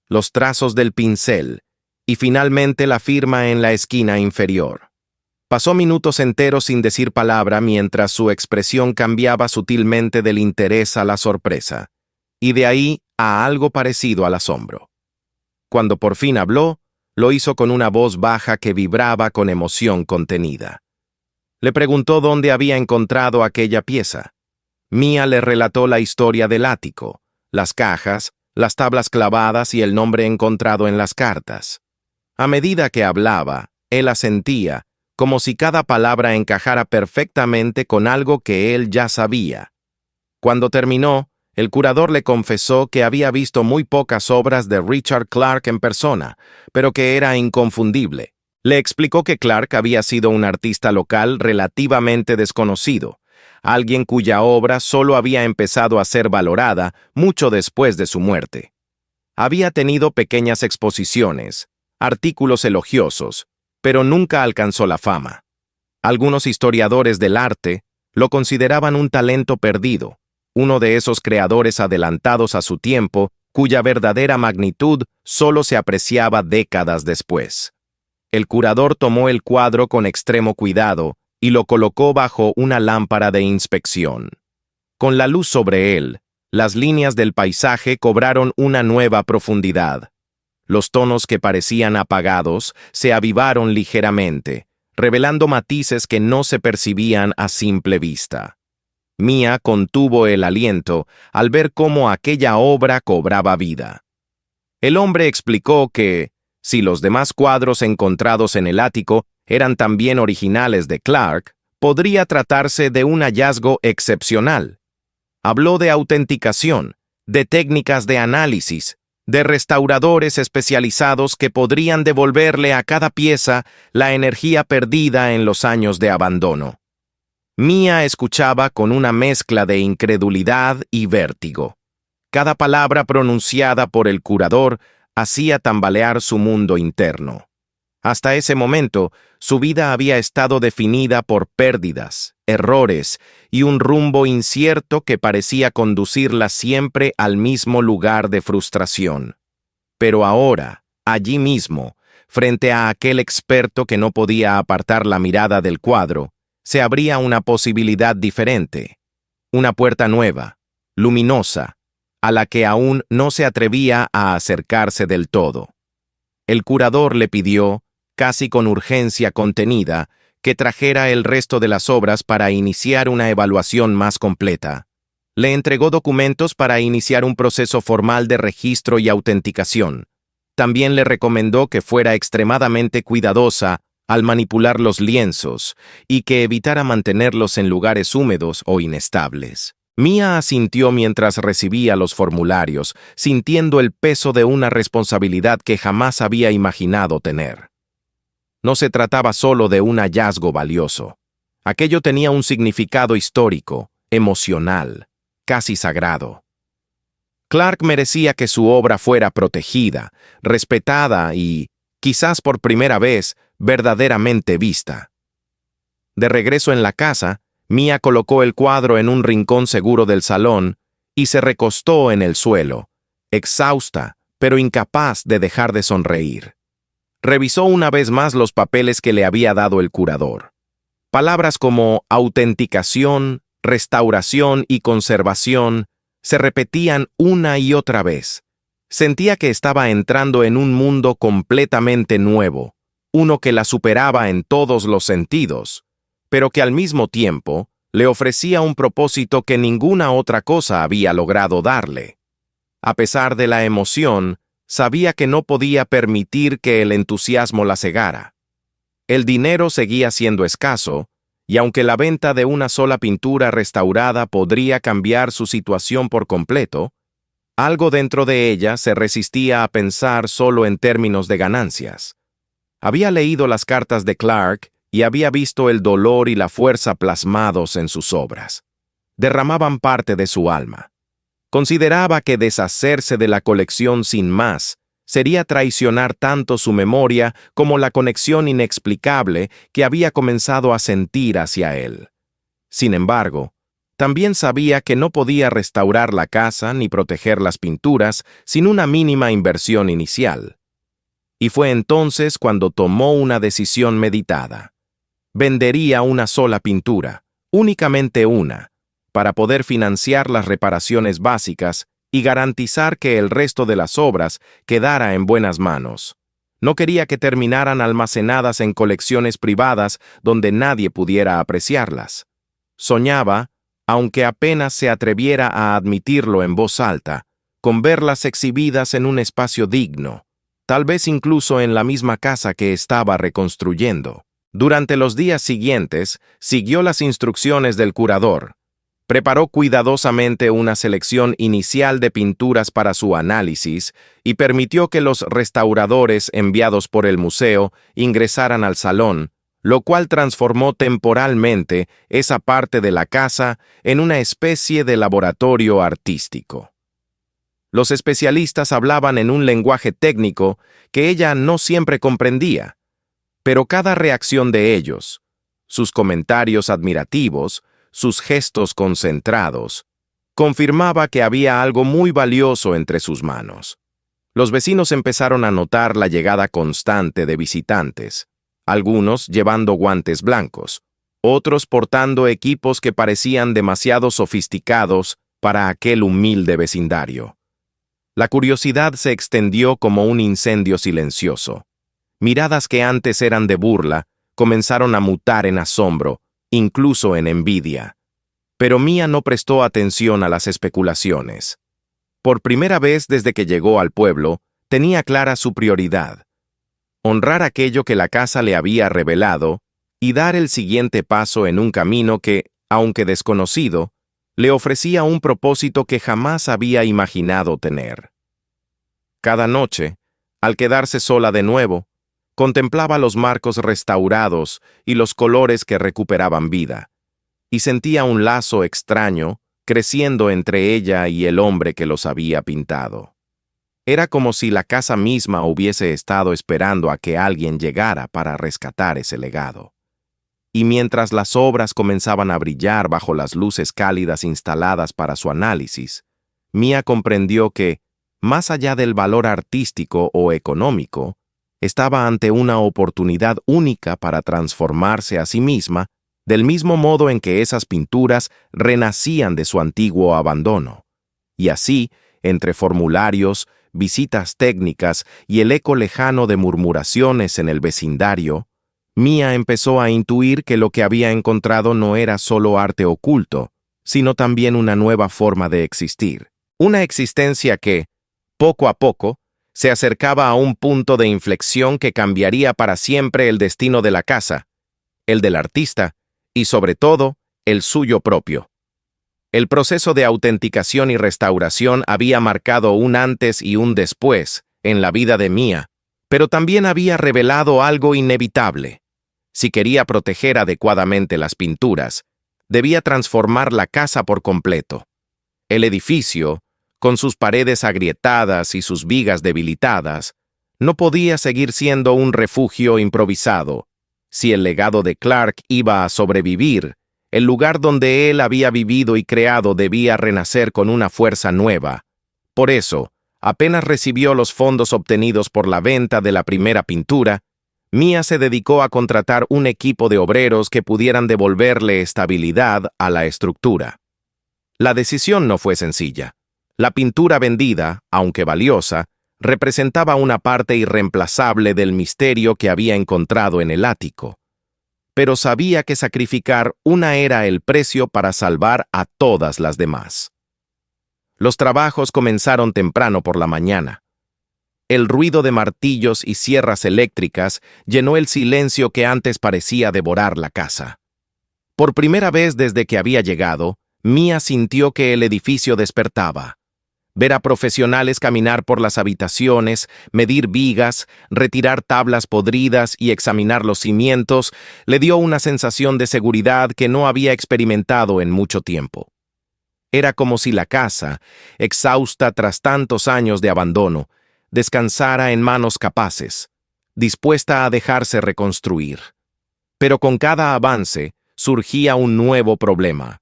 los trazos del pincel, y finalmente la firma en la esquina inferior. Pasó minutos enteros sin decir palabra mientras su expresión cambiaba sutilmente del interés a la sorpresa, y de ahí a algo parecido al asombro. Cuando por fin habló, lo hizo con una voz baja que vibraba con emoción contenida. Le preguntó dónde había encontrado aquella pieza. Mia le relató la historia del ático, las cajas, las tablas clavadas y el nombre encontrado en las cartas. A medida que hablaba, él asentía, como si cada palabra encajara perfectamente con algo que él ya sabía. Cuando terminó, el curador le confesó que había visto muy pocas obras de Richard Clark en persona, pero que era inconfundible. Le explicó que Clark había sido un artista local relativamente desconocido, alguien cuya obra solo había empezado a ser valorada mucho después de su muerte. Había tenido pequeñas exposiciones, artículos elogiosos, pero nunca alcanzó la fama. Algunos historiadores del arte lo consideraban un talento perdido, uno de esos creadores adelantados a su tiempo, cuya verdadera magnitud solo se apreciaba décadas después. El curador tomó el cuadro con extremo cuidado y lo colocó bajo una lámpara de inspección. Con la luz sobre él, las líneas del paisaje cobraron una nueva profundidad. Los tonos que parecían apagados se avivaron ligeramente, revelando matices que no se percibían a simple vista. Mia contuvo el aliento al ver cómo aquella obra cobraba vida. El hombre explicó que, si los demás cuadros encontrados en el ático eran también originales de Clark, podría tratarse de un hallazgo excepcional. Habló de autenticación, de técnicas de análisis, de restauradores especializados que podrían devolverle a cada pieza la energía perdida en los años de abandono. Mia escuchaba con una mezcla de incredulidad y vértigo. Cada palabra pronunciada por el curador hacía tambalear su mundo interno. Hasta ese momento, su vida había estado definida por pérdidas, errores y un rumbo incierto que parecía conducirla siempre al mismo lugar de frustración. Pero ahora, allí mismo, frente a aquel experto que no podía apartar la mirada del cuadro, se abría una posibilidad diferente, una puerta nueva, luminosa, a la que aún no se atrevía a acercarse del todo. El curador le pidió, casi con urgencia contenida, que trajera el resto de las obras para iniciar una evaluación más completa. Le entregó documentos para iniciar un proceso formal de registro y autenticación. También le recomendó que fuera extremadamente cuidadosa al manipular los lienzos y que evitara mantenerlos en lugares húmedos o inestables. Mia asintió mientras recibía los formularios, sintiendo el peso de una responsabilidad que jamás había imaginado tener. No se trataba solo de un hallazgo valioso. Aquello tenía un significado histórico, emocional, casi sagrado. Clark merecía que su obra fuera protegida, respetada y, quizás por primera vez, verdaderamente vista. De regreso en la casa, Mia colocó el cuadro en un rincón seguro del salón y se recostó en el suelo, exhausta, pero incapaz de dejar de sonreír. Revisó una vez más los papeles que le había dado el curador. Palabras como autenticación, restauración y conservación se repetían una y otra vez. Sentía que estaba entrando en un mundo completamente nuevo, uno que la superaba en todos los sentidos, pero que al mismo tiempo le ofrecía un propósito que ninguna otra cosa había logrado darle. A pesar de la emoción, sabía que no podía permitir que el entusiasmo la cegara. El dinero seguía siendo escaso, y aunque la venta de una sola pintura restaurada podría cambiar su situación por completo, algo dentro de ella se resistía a pensar solo en términos de ganancias. Había leído las cartas de Clark y había visto el dolor y la fuerza plasmados en sus obras. Derramaban parte de su alma. Consideraba que deshacerse de la colección sin más sería traicionar tanto su memoria como la conexión inexplicable que había comenzado a sentir hacia él. Sin embargo, también sabía que no podía restaurar la casa ni proteger las pinturas sin una mínima inversión inicial. Y fue entonces cuando tomó una decisión meditada. Vendería una sola pintura, únicamente una, para poder financiar las reparaciones básicas y garantizar que el resto de las obras quedara en buenas manos. No quería que terminaran almacenadas en colecciones privadas donde nadie pudiera apreciarlas. Soñaba, aunque apenas se atreviera a admitirlo en voz alta, con verlas exhibidas en un espacio digno, tal vez incluso en la misma casa que estaba reconstruyendo. Durante los días siguientes, siguió las instrucciones del curador. Preparó cuidadosamente una selección inicial de pinturas para su análisis y permitió que los restauradores enviados por el museo ingresaran al salón, lo cual transformó temporalmente esa parte de la casa en una especie de laboratorio artístico. Los especialistas hablaban en un lenguaje técnico que ella no siempre comprendía, pero cada reacción de ellos, sus comentarios admirativos, sus gestos concentrados, confirmaba que había algo muy valioso entre sus manos. Los vecinos empezaron a notar la llegada constante de visitantes, algunos llevando guantes blancos, otros portando equipos que parecían demasiado sofisticados para aquel humilde vecindario. La curiosidad se extendió como un incendio silencioso. Miradas que antes eran de burla comenzaron a mutar en asombro, incluso en envidia. Pero Mia no prestó atención a las especulaciones. Por primera vez desde que llegó al pueblo, tenía clara su prioridad: honrar aquello que la casa le había revelado y dar el siguiente paso en un camino que, aunque desconocido, le ofrecía un propósito que jamás había imaginado tener. Cada noche, al quedarse sola de nuevo, contemplaba los marcos restaurados y los colores que recuperaban vida, y sentía un lazo extraño creciendo entre ella y el hombre que los había pintado. Era como si la casa misma hubiese estado esperando a que alguien llegara para rescatar ese legado. Y mientras las obras comenzaban a brillar bajo las luces cálidas instaladas para su análisis, Mia comprendió que, más allá del valor artístico o económico, estaba ante una oportunidad única para transformarse a sí misma, del mismo modo en que esas pinturas renacían de su antiguo abandono. Y así, entre formularios, visitas técnicas y el eco lejano de murmuraciones en el vecindario, Mia empezó a intuir que lo que había encontrado no era solo arte oculto, sino también una nueva forma de existir. Una existencia que, poco a poco, se acercaba a un punto de inflexión que cambiaría para siempre el destino de la casa, el del artista y, sobre todo, el suyo propio. El proceso de autenticación y restauración había marcado un antes y un después en la vida de Mia, pero también había revelado algo inevitable. Si quería proteger adecuadamente las pinturas, debía transformar la casa por completo. El edificio, con sus paredes agrietadas y sus vigas debilitadas, no podía seguir siendo un refugio improvisado. Si el legado de Clark iba a sobrevivir, el lugar donde él había vivido y creado debía renacer con una fuerza nueva. Por eso, apenas recibió los fondos obtenidos por la venta de la primera pintura, Mia se dedicó a contratar un equipo de obreros que pudieran devolverle estabilidad a la estructura. La decisión no fue sencilla. La pintura vendida, aunque valiosa, representaba una parte irreemplazable del misterio que había encontrado en el ático. Pero sabía que sacrificar una era el precio para salvar a todas las demás. Los trabajos comenzaron temprano por la mañana. El ruido de martillos y sierras eléctricas llenó el silencio que antes parecía devorar la casa. Por primera vez desde que había llegado, Mia sintió que el edificio despertaba. Ver a profesionales caminar por las habitaciones, medir vigas, retirar tablas podridas y examinar los cimientos, le dio una sensación de seguridad que no había experimentado en mucho tiempo. Era como si la casa, exhausta tras tantos años de abandono, descansara en manos capaces, dispuesta a dejarse reconstruir. Pero con cada avance surgía un nuevo problema.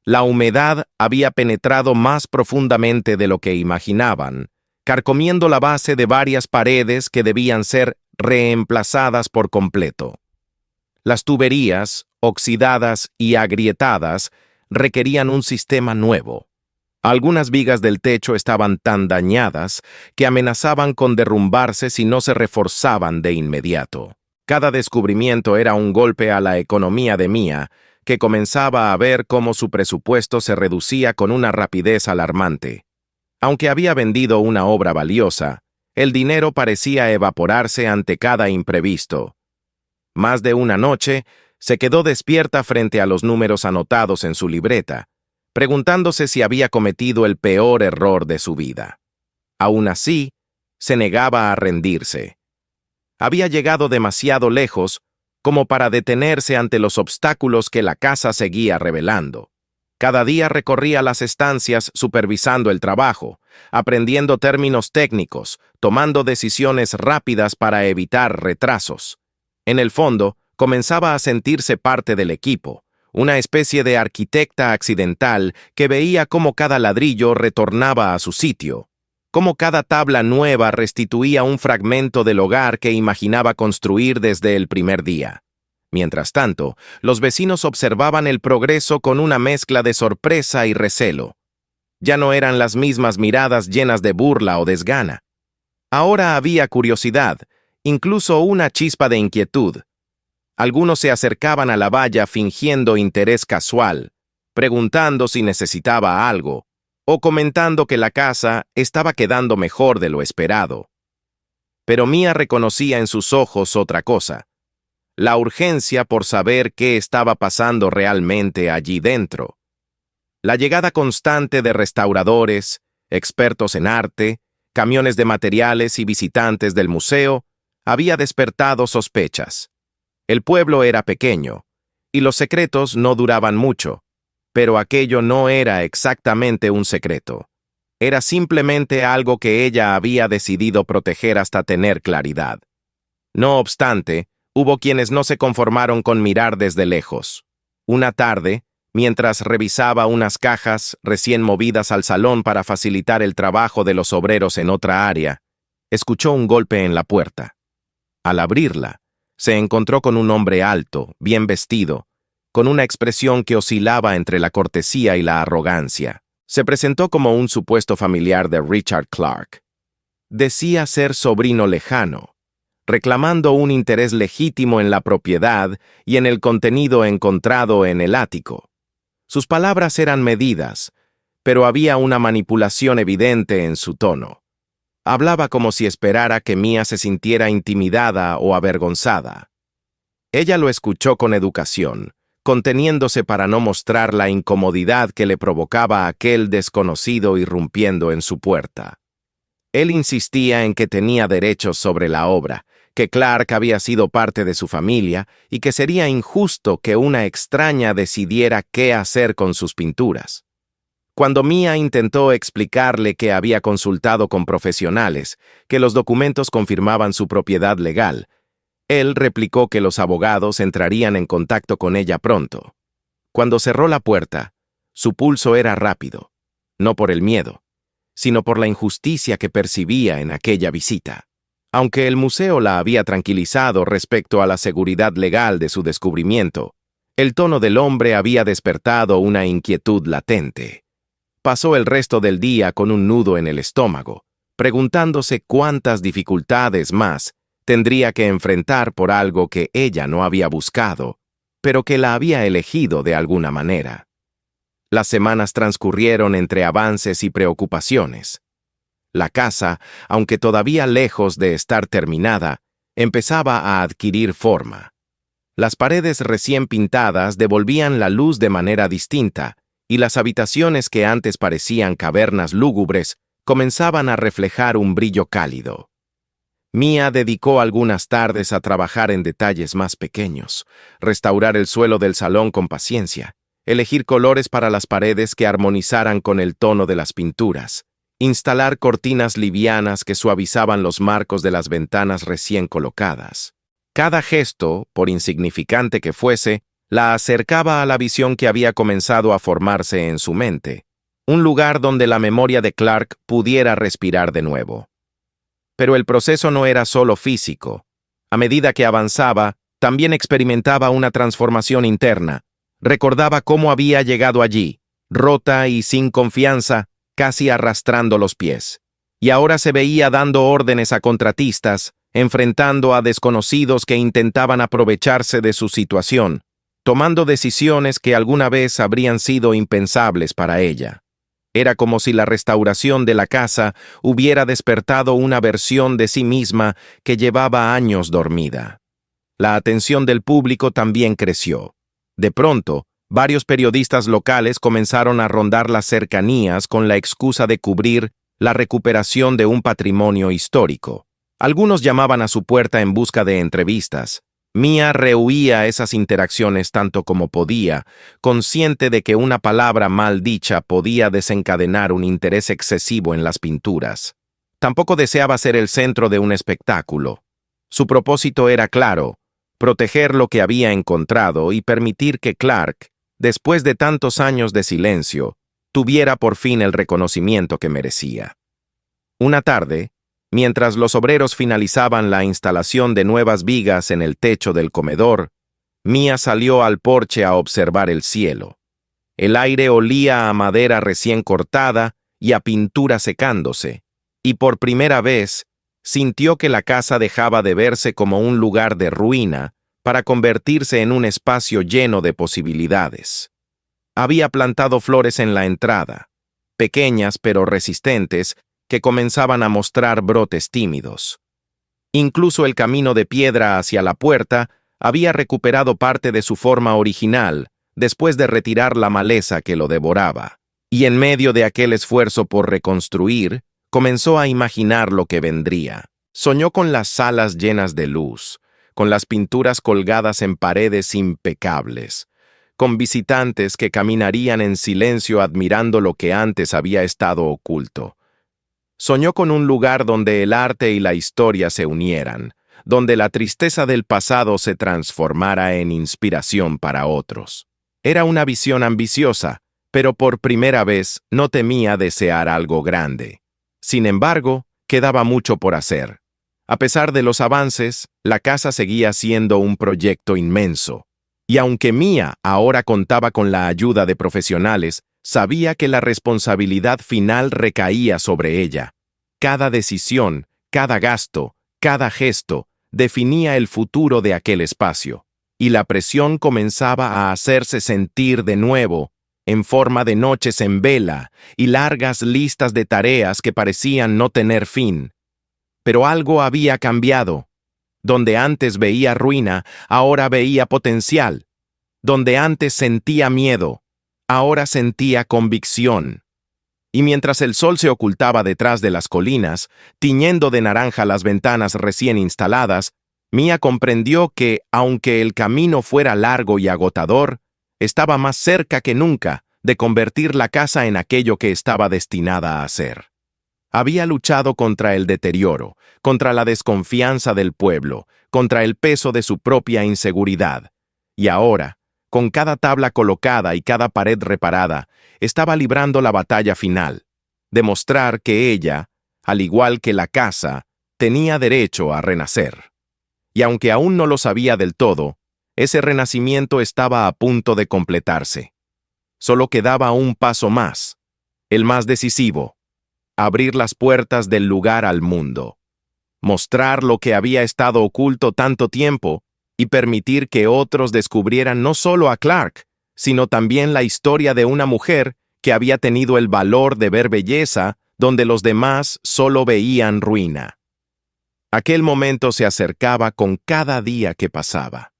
La humedad había penetrado más profundamente de lo que imaginaban, carcomiendo la base de varias paredes que debían ser reemplazadas por completo. Las tuberías, oxidadas y agrietadas, requerían un sistema nuevo. Algunas vigas del techo estaban tan dañadas que amenazaban con derrumbarse si no se reforzaban de inmediato. Cada descubrimiento era un golpe a la economía de Mia, que comenzaba a ver cómo su presupuesto se reducía con una rapidez alarmante. Aunque había vendido una obra valiosa, el dinero parecía evaporarse ante cada imprevisto. Más de una noche, se quedó despierta frente a los números anotados en su libreta, preguntándose si había cometido el peor error de su vida. Aún así, se negaba a rendirse. Había llegado demasiado lejos como para detenerse ante los obstáculos que la casa seguía revelando. Cada día recorría las estancias supervisando el trabajo, aprendiendo términos técnicos, tomando decisiones rápidas para evitar retrasos. En el fondo, Comenzaba a sentirse parte del equipo, una especie de arquitecta accidental que veía cómo cada ladrillo retornaba a su sitio, cómo cada tabla nueva restituía un fragmento del hogar que imaginaba construir desde el primer día. Mientras tanto, los vecinos observaban el progreso con una mezcla de sorpresa y recelo. Ya no eran las mismas miradas llenas de burla o desgana. Ahora había curiosidad, incluso una chispa de inquietud. Algunos se acercaban a la valla fingiendo interés casual, preguntando si necesitaba algo, o comentando que la casa estaba quedando mejor de lo esperado. Pero Mia reconocía en sus ojos otra cosa: la urgencia por saber qué estaba pasando realmente allí dentro. La llegada constante de restauradores, expertos en arte, camiones de materiales y visitantes del museo había despertado sospechas. El pueblo era pequeño, y los secretos no duraban mucho, pero aquello no era exactamente un secreto. Era simplemente algo que ella había decidido proteger hasta tener claridad. No obstante, hubo quienes no se conformaron con mirar desde lejos. Una tarde, mientras revisaba unas cajas recién movidas al salón para facilitar el trabajo de los obreros en otra área, escuchó un golpe en la puerta. Al abrirla, se encontró con un hombre alto, bien vestido, con una expresión que oscilaba entre la cortesía y la arrogancia. Se presentó como un supuesto familiar de Richard Clark. Decía ser sobrino lejano, reclamando un interés legítimo en la propiedad y en el contenido encontrado en el ático. Sus palabras eran medidas, pero había una manipulación evidente en su tono. Hablaba como si esperara que Mia se sintiera intimidada o avergonzada. Ella lo escuchó con educación, conteniéndose para no mostrar la incomodidad que le provocaba aquel desconocido irrumpiendo en su puerta. Él insistía en que tenía derechos sobre la obra, que Clark había sido parte de su familia y que sería injusto que una extraña decidiera qué hacer con sus pinturas. Cuando Mia intentó explicarle que había consultado con profesionales, que los documentos confirmaban su propiedad legal, él replicó que los abogados entrarían en contacto con ella pronto. Cuando cerró la puerta, su pulso era rápido, no por el miedo, sino por la injusticia que percibía en aquella visita. Aunque el museo la había tranquilizado respecto a la seguridad legal de su descubrimiento, el tono del hombre había despertado una inquietud latente. Pasó el resto del día con un nudo en el estómago, preguntándose cuántas dificultades más tendría que enfrentar por algo que ella no había buscado, pero que la había elegido de alguna manera. Las semanas transcurrieron entre avances y preocupaciones. La casa, aunque todavía lejos de estar terminada, empezaba a adquirir forma. Las paredes recién pintadas devolvían la luz de manera distinta, y las habitaciones que antes parecían cavernas lúgubres comenzaban a reflejar un brillo cálido. Mia dedicó algunas tardes a trabajar en detalles más pequeños, restaurar el suelo del salón con paciencia, elegir colores para las paredes que armonizaran con el tono de las pinturas, instalar cortinas livianas que suavizaban los marcos de las ventanas recién colocadas. Cada gesto, por insignificante que fuese, la acercaba a la visión que había comenzado a formarse en su mente, un lugar donde la memoria de Clark pudiera respirar de nuevo. Pero el proceso no era solo físico. A medida que avanzaba, también experimentaba una transformación interna. Recordaba cómo había llegado allí, rota y sin confianza, casi arrastrando los pies. Y ahora se veía dando órdenes a contratistas, enfrentando a desconocidos que intentaban aprovecharse de su situación, tomando decisiones que alguna vez habrían sido impensables para ella. Era como si la restauración de la casa hubiera despertado una versión de sí misma que llevaba años dormida. La atención del público también creció. De pronto, varios periodistas locales comenzaron a rondar las cercanías con la excusa de cubrir la recuperación de un patrimonio histórico. Algunos llamaban a su puerta en busca de entrevistas. Mia rehuía esas interacciones tanto como podía, consciente de que una palabra mal dicha podía desencadenar un interés excesivo en las pinturas. Tampoco deseaba ser el centro de un espectáculo. Su propósito era claro: proteger lo que había encontrado y permitir que Clark, después de tantos años de silencio, tuviera por fin el reconocimiento que merecía. Una tarde, mientras los obreros finalizaban la instalación de nuevas vigas en el techo del comedor, Mia salió al porche a observar el cielo. El aire olía a madera recién cortada y a pintura secándose, y por primera vez sintió que la casa dejaba de verse como un lugar de ruina para convertirse en un espacio lleno de posibilidades. Había plantado flores en la entrada, pequeñas pero resistentes, que comenzaban a mostrar brotes tímidos. Incluso el camino de piedra hacia la puerta había recuperado parte de su forma original después de retirar la maleza que lo devoraba, y en medio de aquel esfuerzo por reconstruir, comenzó a imaginar lo que vendría. Soñó con las salas llenas de luz, con las pinturas colgadas en paredes impecables, con visitantes que caminarían en silencio admirando lo que antes había estado oculto. Soñó con un lugar donde el arte y la historia se unieran, donde la tristeza del pasado se transformara en inspiración para otros. Era una visión ambiciosa, pero por primera vez no temía desear algo grande. Sin embargo, quedaba mucho por hacer. A pesar de los avances, la casa seguía siendo un proyecto inmenso. Y aunque Mia ahora contaba con la ayuda de profesionales, sabía que la responsabilidad final recaía sobre ella. Cada decisión, cada gasto, cada gesto, definía el futuro de aquel espacio, y la presión comenzaba a hacerse sentir de nuevo, en forma de noches en vela y largas listas de tareas que parecían no tener fin. Pero algo había cambiado. Donde antes veía ruina, ahora veía potencial. Donde antes sentía miedo, ahora sentía convicción. Y mientras el sol se ocultaba detrás de las colinas, tiñendo de naranja las ventanas recién instaladas, Mia comprendió que, aunque el camino fuera largo y agotador, estaba más cerca que nunca de convertir la casa en aquello que estaba destinada a ser. Había luchado contra el deterioro, contra la desconfianza del pueblo, contra el peso de su propia inseguridad, y ahora, con cada tabla colocada y cada pared reparada, estaba librando la batalla final, demostrar que ella, al igual que la casa, tenía derecho a renacer. Y aunque aún no lo sabía del todo, ese renacimiento estaba a punto de completarse. Solo quedaba un paso más, el más decisivo: abrir las puertas del lugar al mundo, mostrar lo que había estado oculto tanto tiempo y permitir que otros descubrieran no solo a Clark, sino también la historia de una mujer que había tenido el valor de ver belleza donde los demás solo veían ruina. Aquel momento se acercaba con cada día que pasaba.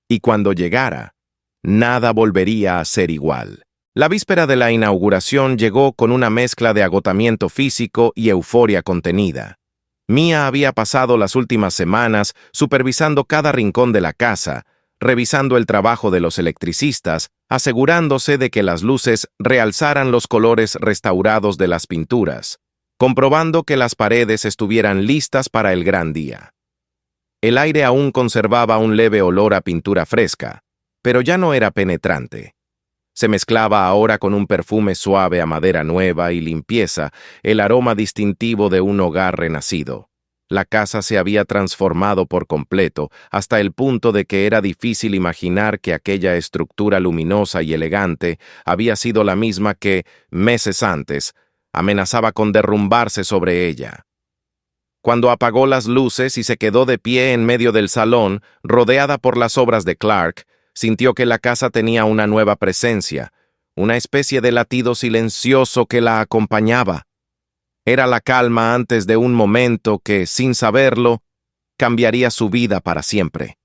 Y cuando llegara, nada volvería a ser igual. La víspera de la inauguración llegó con una mezcla de agotamiento físico y euforia contenida. Mia había pasado las últimas semanas supervisando cada rincón de la casa, revisando el trabajo de los electricistas, asegurándose de que las luces realzaran los colores restaurados de las pinturas, comprobando que las paredes estuvieran listas para el gran día. El aire aún conservaba un leve olor a pintura fresca, pero ya no era penetrante. Se mezclaba ahora con un perfume suave a madera nueva y limpieza, el aroma distintivo de un hogar renacido. La casa se había transformado por completo, hasta el punto de que era difícil imaginar que aquella estructura luminosa y elegante había sido la misma que, meses antes, amenazaba con derrumbarse sobre ella. Cuando apagó las luces y se quedó de pie en medio del salón, rodeada por las obras de Clark, sintió que la casa tenía una nueva presencia, una especie de latido silencioso que la acompañaba. Era la calma antes de un momento que, sin saberlo, cambiaría su vida para siempre.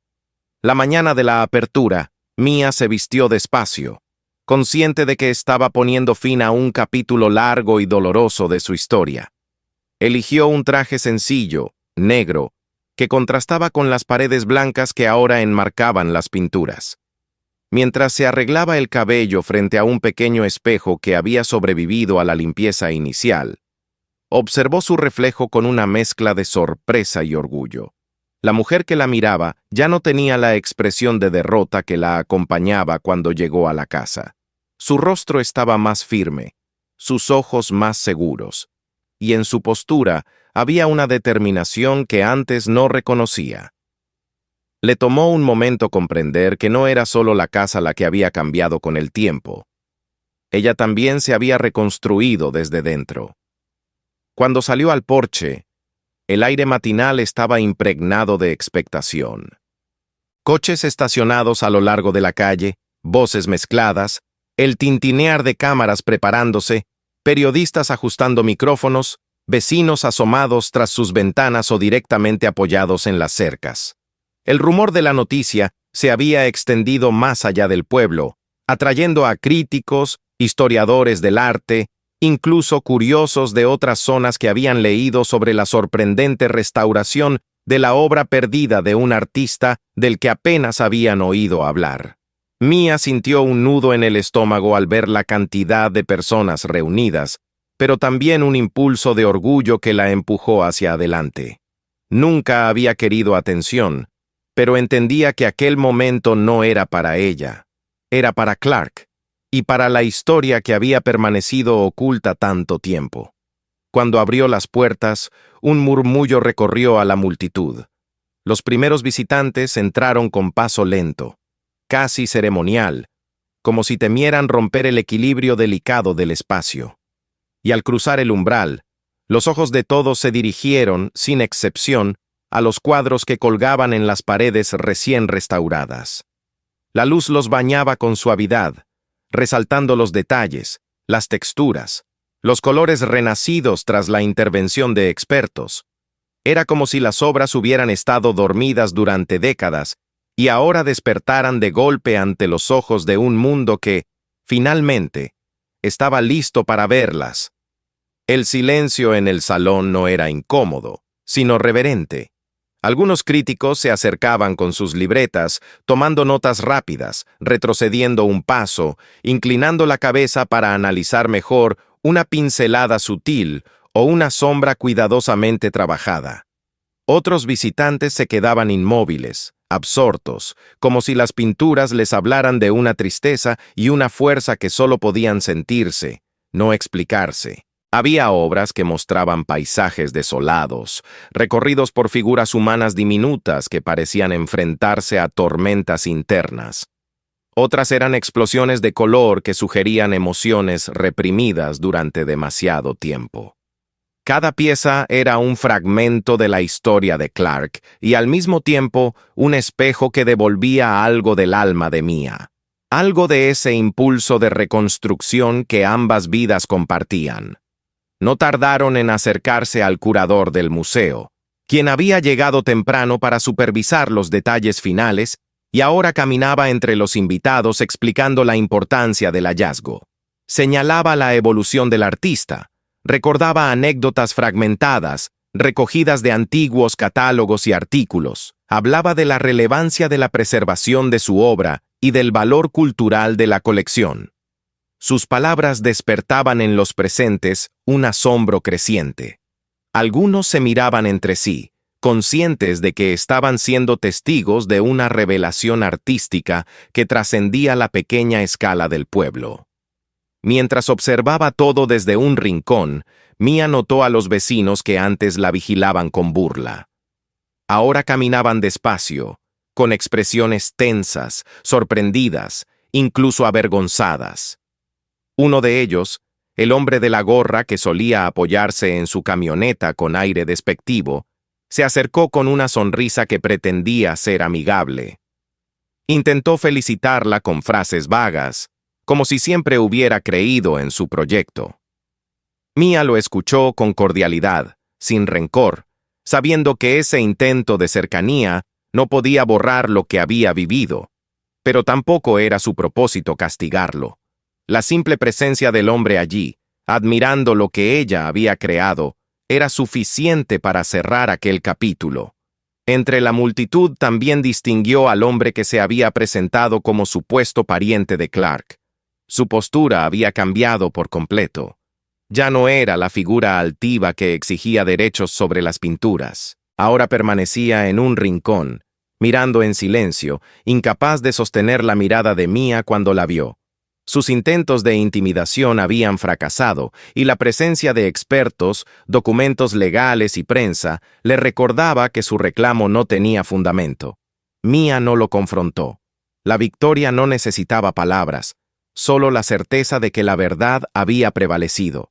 La mañana de la apertura, Mia se vistió despacio, consciente de que estaba poniendo fin a un capítulo largo y doloroso de su historia. Eligió un traje sencillo, negro, que contrastaba con las paredes blancas que ahora enmarcaban las pinturas. Mientras se arreglaba el cabello frente a un pequeño espejo que había sobrevivido a la limpieza inicial, observó su reflejo con una mezcla de sorpresa y orgullo. La mujer que la miraba ya no tenía la expresión de derrota que la acompañaba cuando llegó a la casa. Su rostro estaba más firme, sus ojos más seguros, y en su postura había una determinación que antes no reconocía. Le tomó un momento comprender que no era solo la casa la que había cambiado con el tiempo. Ella también se había reconstruido desde dentro. Cuando salió al porche, el aire matinal estaba impregnado de expectación. Coches estacionados a lo largo de la calle, voces mezcladas, el tintinear de cámaras preparándose, periodistas ajustando micrófonos, vecinos asomados tras sus ventanas o directamente apoyados en las cercas. El rumor de la noticia se había extendido más allá del pueblo, atrayendo a críticos, historiadores del arte, incluso curiosos de otras zonas que habían leído sobre la sorprendente restauración de la obra perdida de un artista del que apenas habían oído hablar. Mia sintió un nudo en el estómago al ver la cantidad de personas reunidas, pero también un impulso de orgullo que la empujó hacia adelante. Nunca había querido atención, pero entendía que aquel momento no era para ella, era para Clark, y para la historia que había permanecido oculta tanto tiempo. Cuando abrió las puertas, un murmullo recorrió a la multitud. Los primeros visitantes entraron con paso lento, casi ceremonial, como si temieran romper el equilibrio delicado del espacio. Y al cruzar el umbral, los ojos de todos se dirigieron, sin excepción, a los cuadros que colgaban en las paredes recién restauradas. La luz los bañaba con suavidad, resaltando los detalles, las texturas, los colores renacidos tras la intervención de expertos. Era como si las obras hubieran estado dormidas durante décadas y ahora despertaran de golpe ante los ojos de un mundo que, finalmente, estaba listo para verlas. El silencio en el salón no era incómodo, sino reverente. Algunos críticos se acercaban con sus libretas, tomando notas rápidas, retrocediendo un paso, inclinando la cabeza para analizar mejor una pincelada sutil o una sombra cuidadosamente trabajada. Otros visitantes se quedaban inmóviles, absortos, como si las pinturas les hablaran de una tristeza y una fuerza que solo podían sentirse, no explicarse. Había obras que mostraban paisajes desolados, recorridos por figuras humanas diminutas que parecían enfrentarse a tormentas internas. Otras eran explosiones de color que sugerían emociones reprimidas durante demasiado tiempo. Cada pieza era un fragmento de la historia de Clark y al mismo tiempo un espejo que devolvía algo del alma de Mia, algo de ese impulso de reconstrucción que ambas vidas compartían. No tardaron en acercarse al curador del museo, quien había llegado temprano para supervisar los detalles finales y ahora caminaba entre los invitados explicando la importancia del hallazgo. Señalaba la evolución del artista, recordaba anécdotas fragmentadas, recogidas de antiguos catálogos y artículos, hablaba de la relevancia de la preservación de su obra y del valor cultural de la colección. Sus palabras despertaban en los presentes un asombro creciente. Algunos se miraban entre sí, conscientes de que estaban siendo testigos de una revelación artística que trascendía la pequeña escala del pueblo. Mientras observaba todo desde un rincón, Mia notó a los vecinos que antes la vigilaban con burla. Ahora caminaban despacio, con expresiones tensas, sorprendidas, incluso avergonzadas. Uno de ellos, el hombre de la gorra que solía apoyarse en su camioneta con aire despectivo, se acercó con una sonrisa que pretendía ser amigable. Intentó felicitarla con frases vagas, como si siempre hubiera creído en su proyecto. Mia lo escuchó con cordialidad, sin rencor, sabiendo que ese intento de cercanía no podía borrar lo que había vivido, pero tampoco era su propósito castigarlo. La simple presencia del hombre allí, admirando lo que ella había creado, era suficiente para cerrar aquel capítulo. Entre la multitud también distinguió al hombre que se había presentado como supuesto pariente de Clark. Su postura había cambiado por completo. Ya no era la figura altiva que exigía derechos sobre las pinturas. Ahora permanecía en un rincón, mirando en silencio, incapaz de sostener la mirada de Mia cuando la vio. Sus intentos de intimidación habían fracasado, y la presencia de expertos, documentos legales y prensa le recordaba que su reclamo no tenía fundamento. Mia no lo confrontó. La victoria no necesitaba palabras, solo la certeza de que la verdad había prevalecido.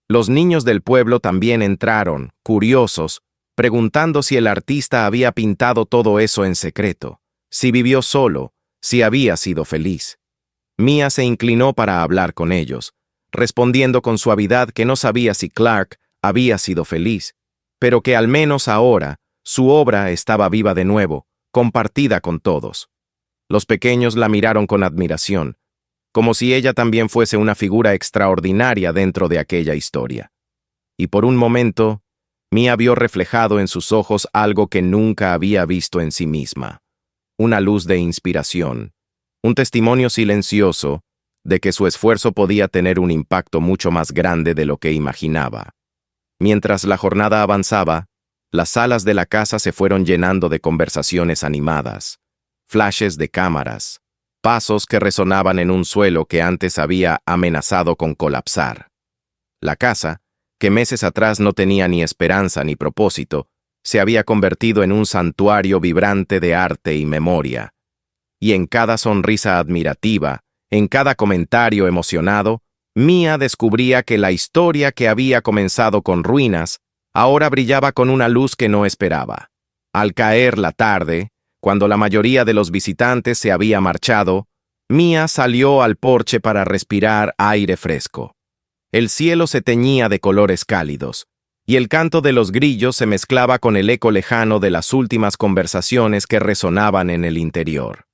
Los niños del pueblo también entraron, curiosos, preguntando si el artista había pintado todo eso en secreto, si vivió solo, si había sido feliz. Mia se inclinó para hablar con ellos, respondiendo con suavidad que no sabía si Clark había sido feliz, pero que al menos ahora su obra estaba viva de nuevo, compartida con todos. Los pequeños la miraron con admiración, como si ella también fuese una figura extraordinaria dentro de aquella historia. Y por un momento, Mia vio reflejado en sus ojos algo que nunca había visto en sí misma, una luz de inspiración, un testimonio silencioso de que su esfuerzo podía tener un impacto mucho más grande de lo que imaginaba. Mientras la jornada avanzaba, las salas de la casa se fueron llenando de conversaciones animadas, flashes de cámaras, pasos que resonaban en un suelo que antes había amenazado con colapsar. La casa, que meses atrás no tenía ni esperanza ni propósito, se había convertido en un santuario vibrante de arte y memoria. Y en cada sonrisa admirativa, en cada comentario emocionado, Mia descubría que la historia que había comenzado con ruinas ahora brillaba con una luz que no esperaba. Al caer la tarde, cuando la mayoría de los visitantes se había marchado, Mia salió al porche para respirar aire fresco. El cielo se teñía de colores cálidos, y el canto de los grillos se mezclaba con el eco lejano de las últimas conversaciones que resonaban en el interior.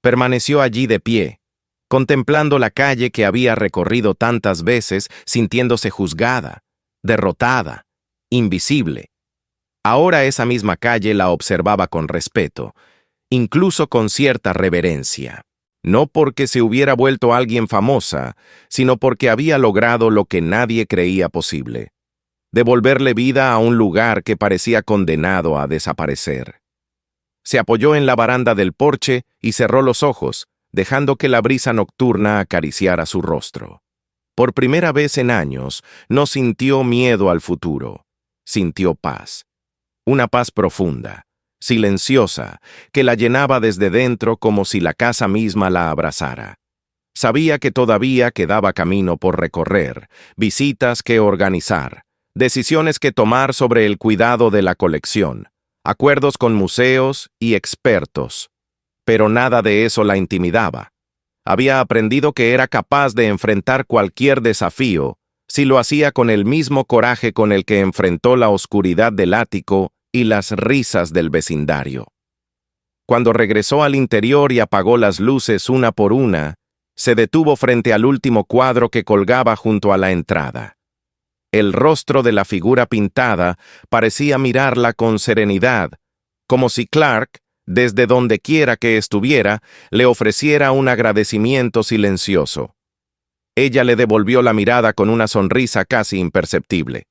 Permaneció allí de pie, contemplando la calle que había recorrido tantas veces, sintiéndose juzgada, derrotada, invisible. Ahora esa misma calle la observaba con respeto, incluso con cierta reverencia. No porque se hubiera vuelto alguien famosa, sino porque había logrado lo que nadie creía posible: devolverle vida a un lugar que parecía condenado a desaparecer. Se apoyó en la baranda del porche y cerró los ojos, dejando que la brisa nocturna acariciara su rostro. Por primera vez en años, no sintió miedo al futuro, sintió paz. Una paz profunda, silenciosa, que la llenaba desde dentro como si la casa misma la abrazara. Sabía que todavía quedaba camino por recorrer, visitas que organizar, decisiones que tomar sobre el cuidado de la colección, acuerdos con museos y expertos. Pero nada de eso la intimidaba. Había aprendido que era capaz de enfrentar cualquier desafío si lo hacía con el mismo coraje con el que enfrentó la oscuridad del ático y las risas del vecindario. Cuando regresó al interior y apagó las luces una por una, se detuvo frente al último cuadro que colgaba junto a la entrada. El rostro de la figura pintada parecía mirarla con serenidad, como si Clark, desde donde quiera que estuviera, le ofreciera un agradecimiento silencioso. Ella le devolvió la mirada con una sonrisa casi imperceptible.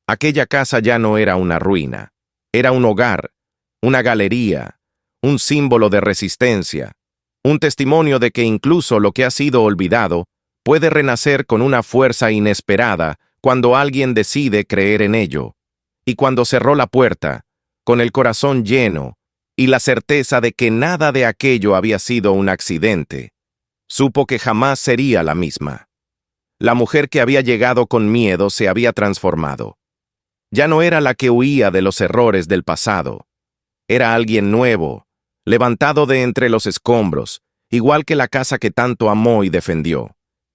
Aquella casa ya no era una ruina, era un hogar, una galería, un símbolo de resistencia, un testimonio de que incluso lo que ha sido olvidado puede renacer con una fuerza inesperada cuando alguien decide creer en ello. Y cuando cerró la puerta, con el corazón lleno y la certeza de que nada de aquello había sido un accidente, supo que jamás sería la misma. La mujer que había llegado con miedo se había transformado. Ya no era la que huía de los errores del pasado. Era alguien nuevo, levantado de entre los escombros, igual que la casa que tanto amó y defendió.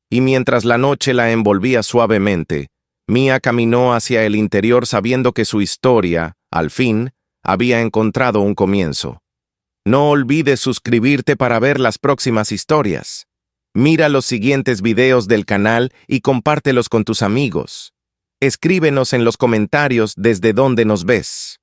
Y mientras la noche la envolvía suavemente, Mia caminó hacia el interior sabiendo que su historia, al fin, había encontrado un comienzo. No olvides suscribirte para ver las próximas historias. Mira los siguientes videos del canal y compártelos con tus amigos. Escríbenos en los comentarios desde dónde nos ves.